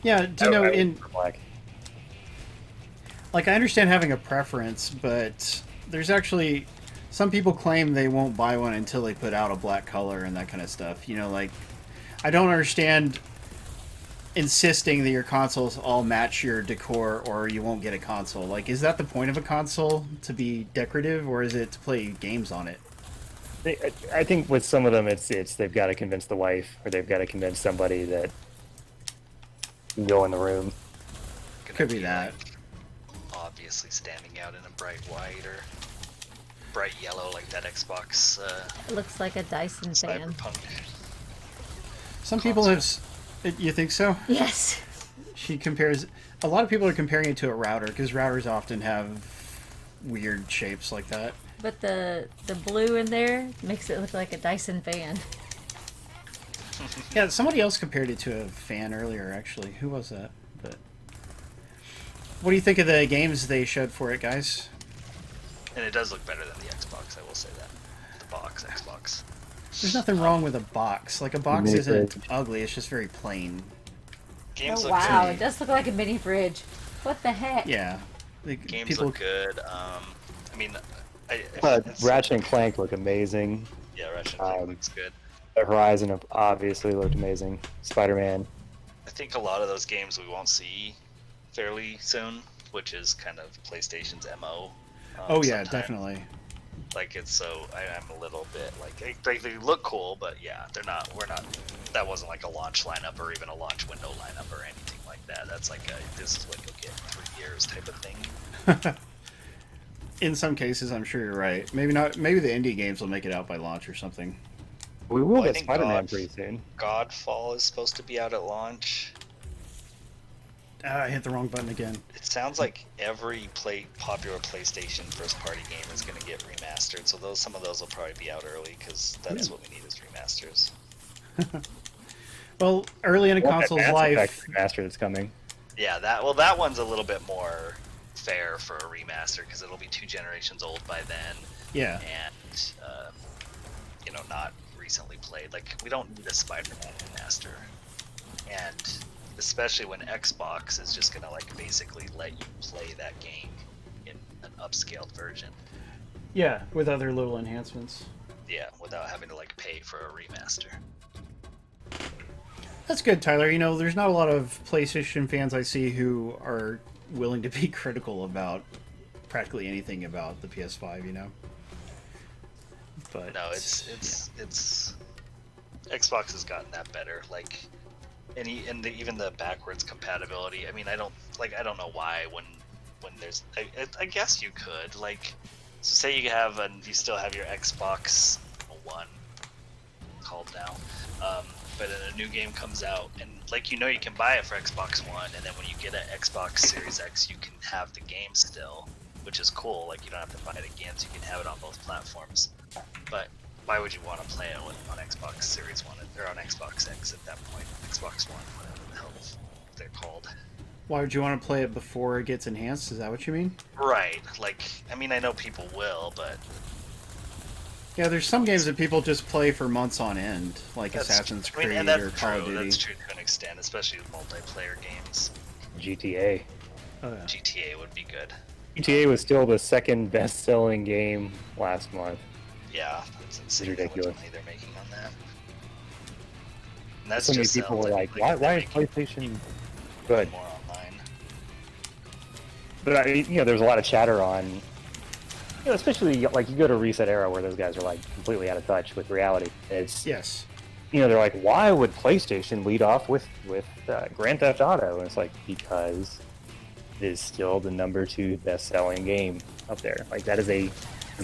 Yeah, do you know, I in prefer black. like I understand having a preference, but there's actually some people claim they won't buy one until they put out a black color and that kind of stuff. You know, like I don't understand insisting that your consoles all match your decor or you won't get a console. Like, is that the point of a console, to be decorative, or is it to play games on it? I think with some of them, it's they've got to convince the wife, or they've got to convince somebody that can go in the room. Gonna Could be that. like, obviously standing out in a bright white or bright yellow like that Xbox It looks like a Dyson fan. Cyberpunk. Some people have. You think so? Yes. She compares. A lot of people are comparing it to a router because routers often have weird shapes like that. But the blue in there makes it look like a Dyson fan. Yeah, somebody else compared it to a fan earlier. Actually, who was that? But what do you think of the games they showed for it, guys? And it does look better than the Xbox, I will say that. The box Xbox. There's nothing wrong with a box. Like a box Mini isn't fridge. ugly. It's just very plain. Games Oh look wow, good. it does look like a mini fridge. What the heck? Yeah. Games People. look good. I mean, Ratchet and Clank look amazing. yeah, Ratchet and Clank looks good. The Horizon obviously looked amazing. Spider-Man. I think a lot of those games we won't see fairly soon, which is kind of PlayStation's MO. Oh yeah, sometimes. definitely. Like it's so I'm a little bit like they look cool, but yeah, they're not. We're not. That wasn't like a launch lineup or even a launch window lineup or anything like that. That's like this is what you'll get in 3 years type of thing. In some cases, I'm sure you're right. Maybe not. Maybe the indie games will make it out by launch or something. We will Well, I get think Spider-Man pretty soon. Godfall is supposed to be out at launch. I hit the wrong button again. It sounds like every popular PlayStation first-party game is going to get remastered. So some of those will probably be out early because that's what we need is remasters. Well, early in a Well, that console's Mass life, Effect remaster that's coming. Yeah, that one's a little bit more fair for a remaster because it'll be 2 generations old by then, yeah. and not recently played. Like we don't need a Spider-Man remaster, and especially when Xbox is just gonna like basically let you play that game in an upscaled version. Yeah, with other little enhancements. Yeah, without having to like pay for a remaster. That's good, Tyler. You know, there's not a lot of PlayStation fans I see who are willing to be critical about practically anything about the PS5, you know? But No, it's Xbox has gotten that better. Like, even the backwards compatibility. I mean, I don't know why when there's. I guess you could like, so say you still have your Xbox One called now, but then a new game comes out and like you can buy it for Xbox One, and then when you get an Xbox Series X, you can have the game still, which is cool. Like you don't have to buy it again, so you can have it on both platforms. But why would you want to play it on Xbox Series One or on Xbox X at that point? Xbox One, whatever the hell they're called. why would you want to play it before it gets enhanced? Is that what you mean? Right. Like, I mean, I know people will, but Yeah, there's some games that people just play for months on end, like Assassin's Creed and that's or Call of true. Duty. That's true to an extent, especially with multiplayer games. GTA. Oh, yeah. GTA would be good. GTA was still the second best-selling game last month. Yeah, it's insane how ridiculous. much money they're making on that. And that's So many just people were like, they're why is making PlayStation good? more online. But I mean, there's a lot of chatter on, especially like you go to Reset Era where those guys are like completely out of touch with reality. It's Yes. they're like, why would PlayStation lead off with Grand Theft Auto? And it's like because it is still the number 2 best-selling game up there. Like that is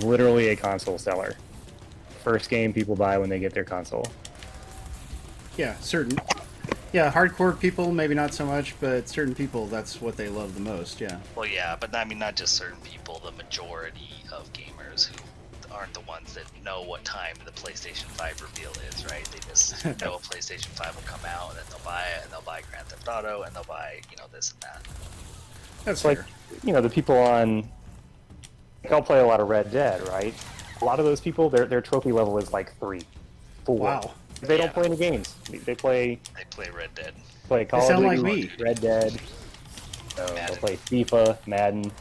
literally a console seller. First game people buy when they get their console. Yeah, Yeah, hardcore people, maybe not so much, but certain people, that's what they love the most, yeah. Well, yeah, but I mean, not just certain people. The majority of gamers who aren't the ones that know what time the PlayStation 5 reveal is, right? They just know a PlayStation 5 will come out, and then they'll buy it, and they'll buy Grand Theft Auto, and they'll buy, this and that. That's It's like, fair. the people on, I'll play a lot of Red Dead, right? A lot of those people, their trophy level is like 3, 4. Wow. They don't Yeah. play any games. They play They play Red Dead. Call of sound Duty, like me. Red Dead. They'll Madden. play FIFA, Madden.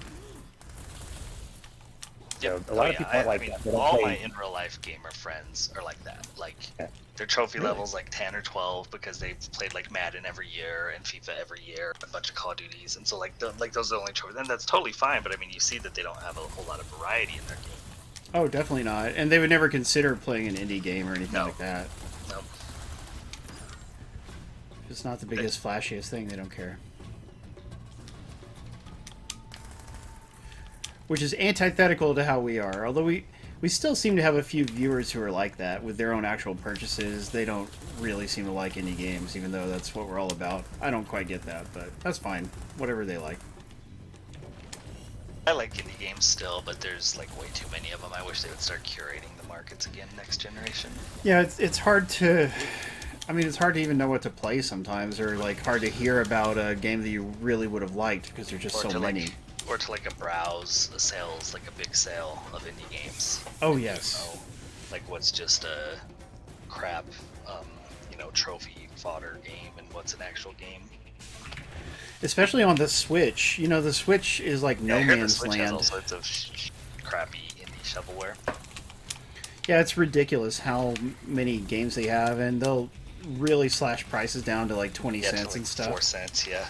Yep. a lot of people are like I mean, that. They don't all play- my in real life gamer friends are like that. Like Yeah. their trophy Really? levels like 10 or 12 because they've played like Madden every year and FIFA every year, a bunch of Call of Duties, and so like those are the only trophies. And that's totally fine. But I mean, you see that they don't have a whole lot of variety in their game. Oh, definitely not. And they would never consider playing an indie game or anything No. like that. No. If it's not the biggest, flashiest thing, they don't care. which is antithetical to how we are. Although we still seem to have a few viewers who are like that with their own actual purchases. They don't really seem to like indie games, even though that's what we're all about. I don't quite get that, but that's fine. Whatever they like. I like indie games still, but there's like way too many of them. I wish they would start curating the markets again next generation. Yeah, it's hard to... I mean, it's hard to even know what to play sometimes, or like hard to hear about a game that you really would have liked because there's just so many. Or to like a browse a sales, like a big sale of indie games. Oh yes. You know, like what's just a crap, trophy fodder game, and what's an actual game. Especially on the Switch. You know, the Switch is like no man's the Switch land. has all sorts of crappy indie shovelware. Yeah, it's ridiculous how many games they have, and they'll really slash prices down to like 20 cents to like and stuff. 4 cents, yeah.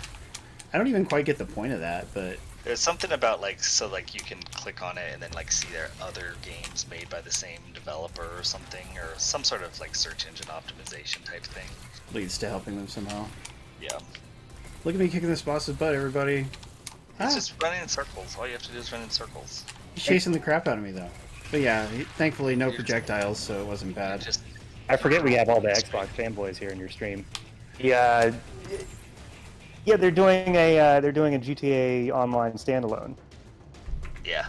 I don't even quite get the point of that, but There's something about you can click on it and then like see their other games made by the same developer or something, or some sort of like search engine optimization type thing. leads to helping them somehow. Yeah. Look at me kicking this boss's butt, everybody. It's just running in circles. All you have to do is run in circles. He's chasing the crap out of me, though. But yeah, thankfully no projectiles, so it wasn't bad. I forget we have all the Xbox fanboys here in your stream. Yeah, they're doing a GTA Online standalone. Yeah.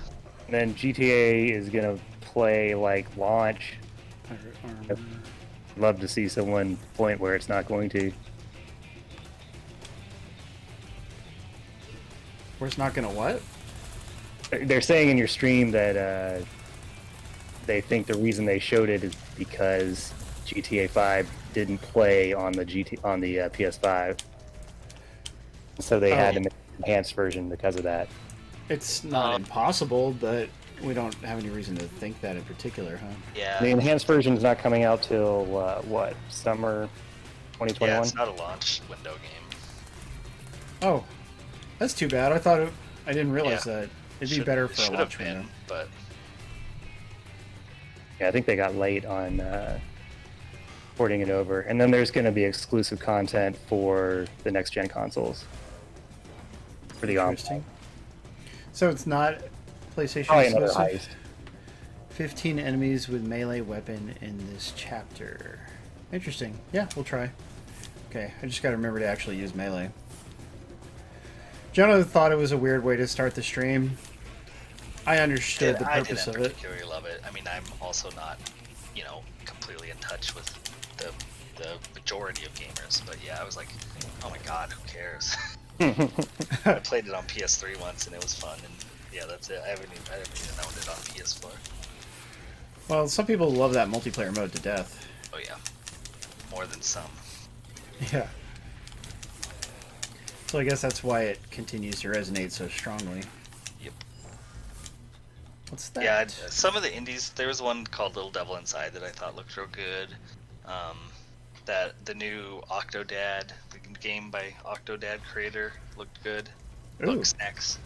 And then GTA is gonna play like launch. I'd love to see someone point where it's not going to. Where it's not gonna what? They're saying in your stream that they think the reason they showed it is because GTA 5 didn't play on the PS5, so they had to make an enhanced version because of that. It's not impossible, but we don't have any reason to think that in particular, huh? Yeah. The enhanced version is not coming out till what, summer 2021? Yeah, it's not a launch window game. Oh, that's too bad. I didn't realize that. It'd be better for a launch window. But yeah, I think they got late on porting it over, and then there's going to be exclusive content for the next gen consoles for the Interesting. So it's not PlayStation probably another exclusive. heist. 15 enemies with melee weapon in this chapter. Interesting. Yeah, we'll try. Okay, I just got to remember to actually use melee. Jonah thought it was a weird way to start the stream. I understood the purpose of I it. didn't particularly love it. I mean, I'm also not, completely in touch with the majority of gamers. But yeah, I was like, oh my god, who cares? I played it on PS3 once and it was fun. And yeah, that's it. I haven't even owned it on PS4. Well, some people love that multiplayer mode to death. Oh yeah, more than some. Yeah. So I guess that's why it continues to resonate so strongly. Yep. What's that? Yeah, some of the indies. There was one called Little Devil Inside that I thought looked real good. That the new Octodad, the game by Octodad creator, looked good. Ooh. Bug Snacks.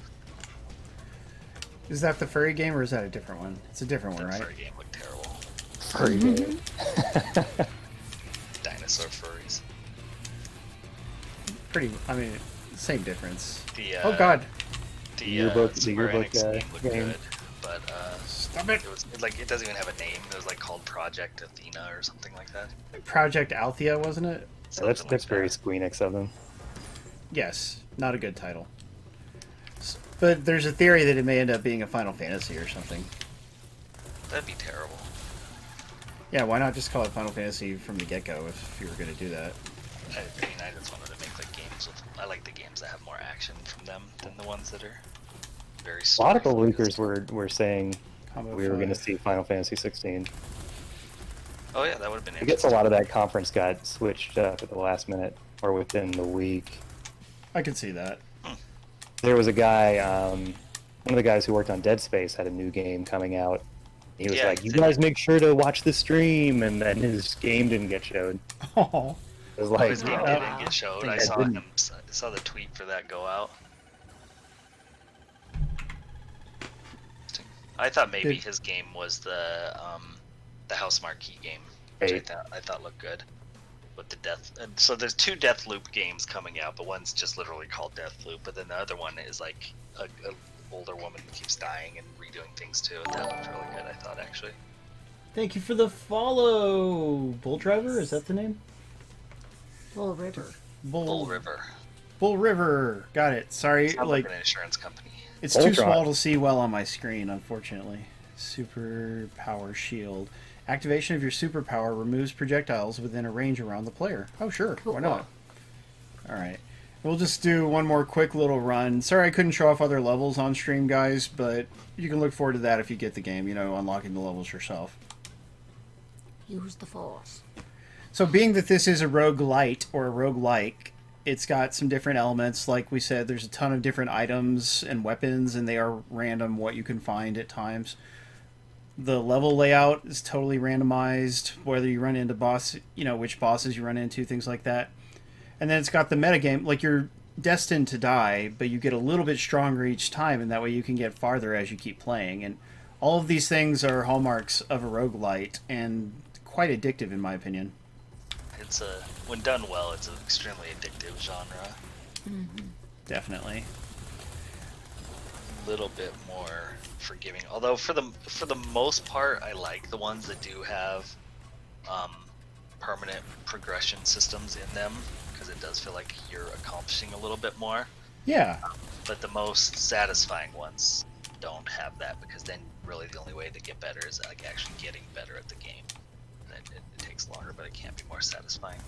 Is that the furry game or is that a different one? It's a different one, right? Furry game looked terrible. Furry game. Dinosaur furries. I mean, same difference. Oh god. The yearbook game looked game. good, but Stop it. it was it doesn't even have a name. It was called Project Athena or something like that. Project Althea, wasn't it? So that's very Squeenix of them. Yes, not a good title. But there's a theory that it may end up being a Final Fantasy or something. That'd be terrible. Yeah, why not just call it Final Fantasy from the get-go if you were going to do that? I just wanted to make games with. I like the games that have more action from them than the ones that are very. A lot of the leakers were saying Combo we were going to 5. see Final Fantasy 16. Oh yeah, that would have been I interesting. guess a lot of that conference got switched up at the last minute or within the week. I could see that. There was a guy, one of the guys who worked on Dead Space had a new game coming out. He was Yeah, like, "You guys make sure to watch the stream," and then his game didn't get showed. Oh, It was like, His game didn't get showed. I saw didn't. him. I saw the tweet for that go out. I thought maybe Did- his game was the House Marquee game, Hey. which I thought looked good. With the death, and so there's 2 Deathloop games coming out, but one's just literally called Deathloop, but then the other one is like a older woman keeps dying and redoing things too. That looked really good, I thought, actually. Thank you for the follow. Bull Driver, is that the name? Bull River. Bull River. Bull River. Got it. Sorry, Sounds like an insurance company. it's too small to see well on my screen, unfortunately. Superpower shield. Activation of your superpower removes projectiles within a range around the player. Oh, sure. Cool. Why not? All right. We'll just do one more quick little run. Sorry I couldn't show off other levels on stream, guys, but you can look forward to that if you get the game, you know, unlocking the levels yourself. Use the force. So being that this is a roguelite or a roguelike, it's got some different elements. Like we said, there's a ton of different items and weapons, and they are random what you can find at times. The level layout is totally randomized, whether you run into which bosses you run into, things like that. And then it's got the metagame, like you're destined to die, but you get a little bit stronger each time, and that way you can get farther as you keep playing. And all of these things are hallmarks of a roguelite, and quite addictive in my opinion. It's when done well, it's an extremely addictive genre. Mm-hmm. Definitely. A little bit more forgiving, although for the most part, I like the ones that do have permanent progression systems in them, because it does feel like you're accomplishing a little bit more. Yeah. But the most satisfying ones don't have that, because then really the only way to get better is like actually getting better at the game. And it takes longer, but it can be more satisfying.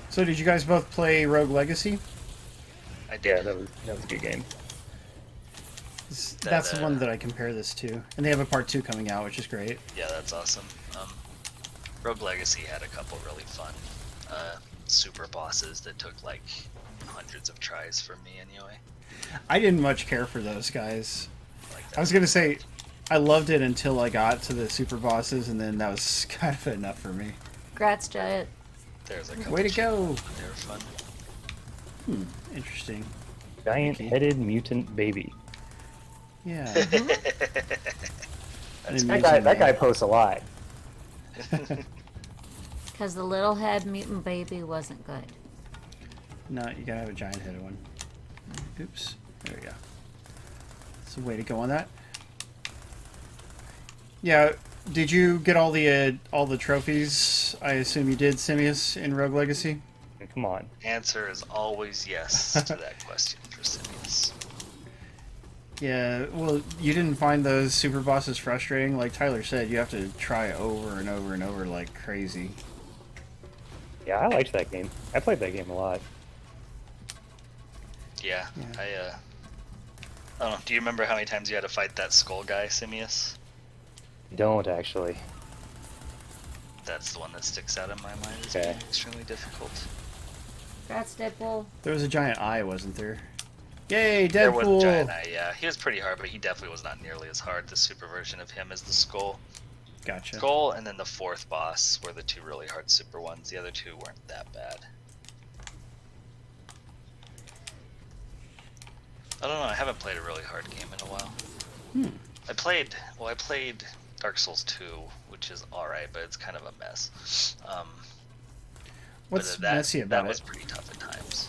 So did you guys both play Rogue Legacy? I did. Yeah, that was a good game. That's the one that I compare this to. And they have a part 2 coming out, which is great. Yeah, that's awesome. Rogue Legacy had a couple really fun super bosses that took like hundreds of tries for me anyway. I didn't much care for those guys. Like that. I was going to say, I loved it until I got to the super bosses, and then that was kind of enough for me. Congrats, Giant. There's a couple Way to go! They were fun. Interesting. Giant-headed mutant baby. Yeah. That's That guy posts a lot. Because the little head mutant baby wasn't good. No, you gotta have a giant-headed one. Oops. There we go. That's a way to go on that. Yeah, did you get all the trophies? I assume you did, Simius, in Rogue Legacy? Come on. Answer is always yes to that question for Simius. Yeah, well, you didn't find those super bosses frustrating? Like Tyler said, you have to try over and over and over like crazy. Yeah, I liked that game. I played that game a lot. Yeah, Yeah. I don't know. Do you remember how many times you had to fight that skull guy, Simius? Don't actually. That's the one that sticks out in my mind as Okay. being extremely difficult. Congrats, Deadpool. There was a giant eye, wasn't there? Yay, Deadpool! There was a giant eye, yeah. He was pretty hard, but he definitely was not nearly as hard. The super version of him is the skull. Gotcha. Skull, and then the fourth boss were the two really hard super ones. The other two weren't that bad. I don't know, I haven't played a really hard game in a while. I played Dark Souls 2, which is alright, but it's kind of a mess. What's but messy about that was it? pretty tough at times.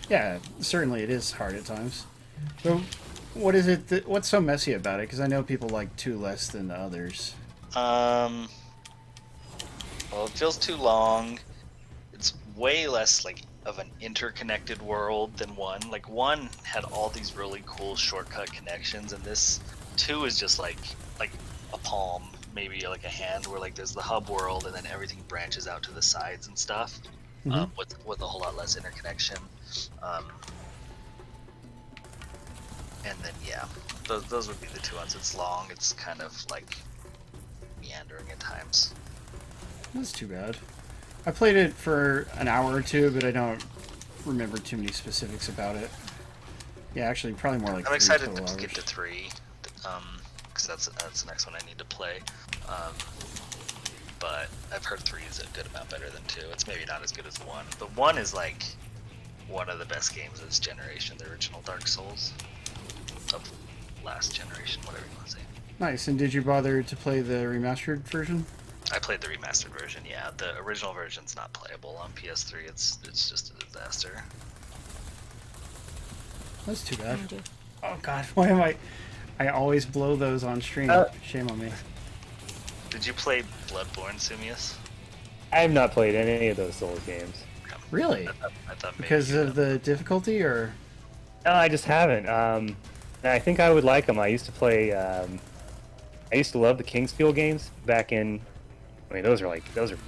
Yeah, certainly it is hard at times. So, what is it? What's so messy about it? Because I know people like 2 less than the others. Well, it feels too long. It's way less like of an interconnected world than 1. Like 1 had all these really cool shortcut connections, and this 2 is just like a palm, maybe like a hand, where like there's the hub world and then everything branches out to the sides and stuff. With a whole lot less interconnection. And then yeah, those would be the 2 ones. It's long. It's kind of like meandering at times. That's too bad. I played it for an hour or 2, but I don't remember too many specifics about it. Yeah, actually, probably more like I'm 3 excited total to hours. get to 3, because that's the next one I need to play. But I've heard 3 is a good amount better than 2. It's maybe not as good as 1, but 1 is like one of the best games of this generation, the original Dark Souls of last generation, whatever you want to say. Nice. And did you bother to play the remastered version? I played the remastered version. Yeah, the original version's not playable on PS3. It's just a disaster. That's too bad. Mind you. Oh god, why am I always blow those on stream. Shame on me. Did you play Bloodborne, Simius? I have not played any of those Souls games. Really? I thought maybe Because you of the difficulty, or? No, I just haven't. And I think I would like them. I used to play. I used to love the Kingsfield games back in. I mean, those are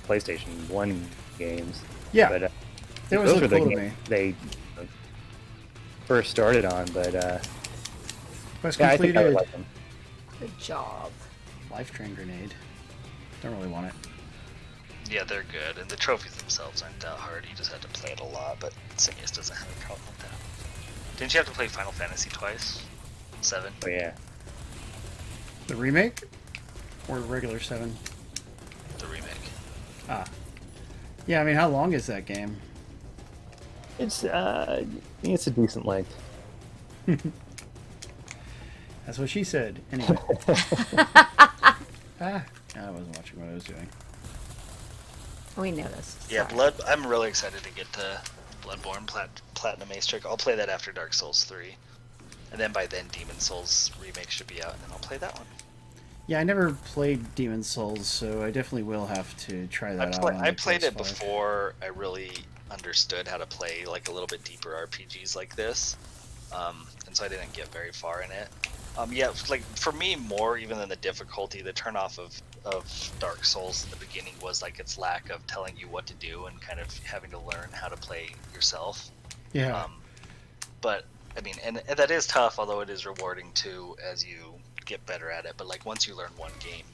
PlayStation 1 games. Yeah. But They always those look were the cool to games me. they first started on. But Quest yeah, I think I would completed. like them. Good job. Life Drain Grenade. Don't really want it. Yeah, they're good, and the trophies themselves aren't that hard. You just have to play it a lot, but Simius doesn't have a problem with that. Didn't you have to play Final Fantasy twice? 7? Oh yeah. The remake? Or regular 7? The remake. Ah. Yeah, I mean, how long is that game? It's I think it's a decent length. That's what she said. Anyway. I wasn't watching what I was doing. We know this. Yeah, Sorry. I'm really excited to get to Bloodborne Platinum Ace Trick. I'll play that after Dark Souls 3. And then by then, Demon Souls remake should be out, and then I'll play that one. Yeah, I never played Demon Souls, so I definitely will have to try that out. I played it PS5. before I really understood how to play like a little bit deeper RPGs like this, and so I didn't get very far in it. Yeah, like for me, more even than the difficulty, the turnoff of Dark Souls in the beginning was like its lack of telling you what to do and kind of having to learn how to play yourself. Yeah. But I mean, and that is tough, although it is rewarding too as you get better at it. But like once you learn one game,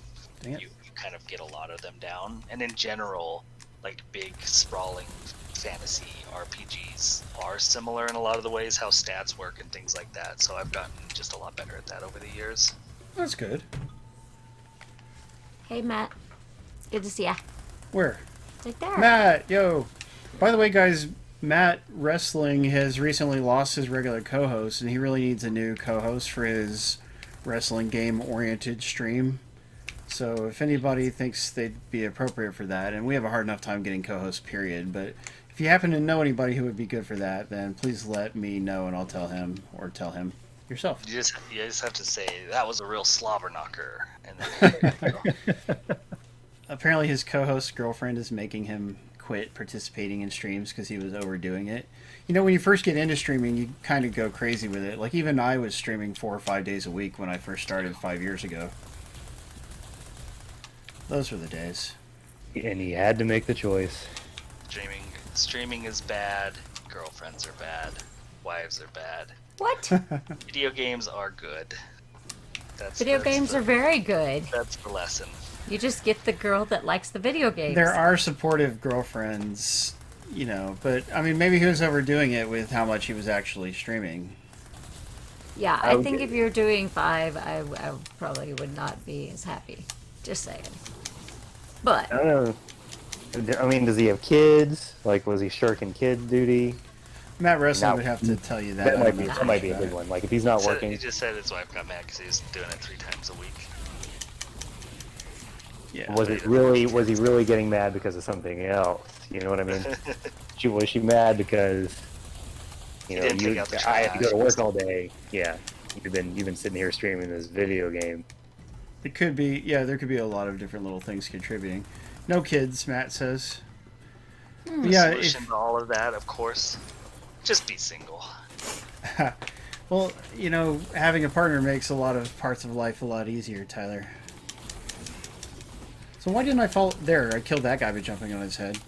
Dang it. you kind of get a lot of them down. And in general, like big sprawling fantasy RPGs are similar in a lot of the ways how stats work and things like that. So I've gotten just a lot better at that over the years. That's good. Hey, Matt. Good to see ya. Where? Right there. Matt, yo. By the way, guys, Matt Wrestling has recently lost his regular co-host, and he really needs a new co-host for his wrestling game-oriented stream. So if anybody thinks they'd be appropriate for that, and we have a hard enough time getting co-hosts, period, but if you happen to know anybody who would be good for that, then please let me know, and I'll tell him, or tell him yourself. You just have to say that was a real slobber knocker, and then Apparently his co-host's girlfriend is making him quit participating in streams because he was overdoing it. You know, when you first get into streaming, you kind of go crazy with it. Like, even I was streaming 4 or 5 days a week when I first started 5 years ago. Those were the days. And he had to make the choice. streaming is bad, girlfriends are bad, wives are bad. What? Video games are good. Video games are very good. That's the lesson. You just get the girl that likes the video games. There are supportive girlfriends, you know, but, I mean, maybe he was overdoing it with how much he was actually streaming. Yeah, I Okay. think if you're doing 5, I probably would not be as happy. Just saying. But I don't know. I mean, does he have kids? Like, was he shirking kid duty? Matt Wrestling No. would have to tell you that. That I might don't be know that might be a about big that. one. Like, if he's not He working, just said his wife got mad because he was doing it 3 times a week. Yeah. was he really getting mad because of something else? You know what I mean? Was she mad because you He know didn't take out the I had to go to trash. work all day? Yeah, you've been sitting here streaming this video game. It could be, yeah, there could be a lot of different little things contributing. No kids, Matt says. The Yeah, solution to all of that, of course, just be single. well, you know, having a partner makes a lot of parts of life a lot easier, Tyler. So why didn't I fall there? I killed that guy by jumping on his head.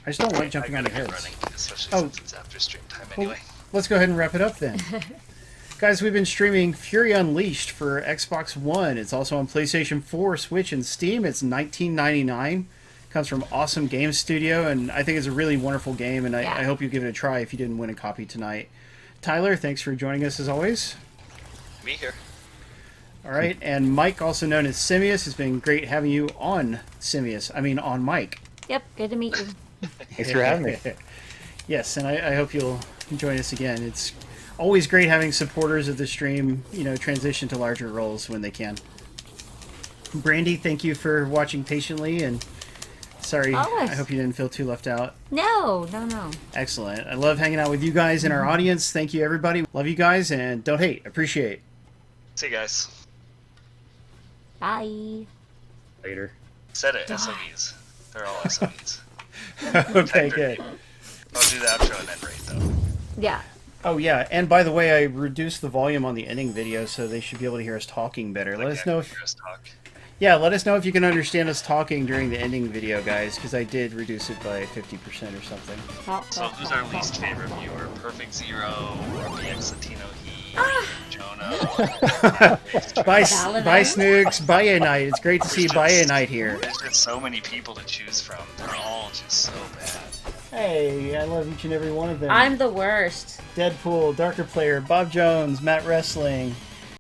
I just don't like jumping I on gotta their get heads. running, especially Oh. since it's after stream time Well, anyway. let's go ahead and wrap it up then. Guys, we've been streaming Fury Unleashed for Xbox One. It's also on PlayStation 4, Switch, and Steam. It's $19.99. Comes from Awesome Game Studio, and I think it's a really wonderful game, and Yeah. I hope you give it a try if you didn't win a copy tonight. Tyler, thanks for joining us as always. Me here. All right, and Mike, also known as Simius, it's been great having you on Simius. I mean, on Mike. yep, good to meet you. Thanks for having me. Yes, and I hope you'll join us again. It's always great having supporters of the stream, you know, transition to larger roles when they can. Brandy, thank you for watching patiently and Sorry, Always. I hope you didn't feel too left out. No. Excellent. I love hanging out with you guys in our audience. Thank you, everybody. Love you guys, and don't hate. Appreciate. See you guys. Bye. Later. Said it. SOBs. They're all SOBs. Okay, good. I'll do the outro and then rate though. Yeah. Oh, yeah, and by the way, I reduced the volume on the ending video, so they should be able to hear us talking better. Let us know if... Talk. Yeah, let us know if you can understand us talking during the ending video, guys, because I did reduce it by 50% or something. So who's our least favorite viewer? Perfect Zero, or BX Latino He, Jonah? Bye, Snooks. Bye, A Night. It's great to see Bye, A Night here. There's just so many people to choose from. They're all just so bad. Hey, I love each and every one of them. I'm the worst. Deadpool, Darker Player, Bob Jones, Matt Wrestling,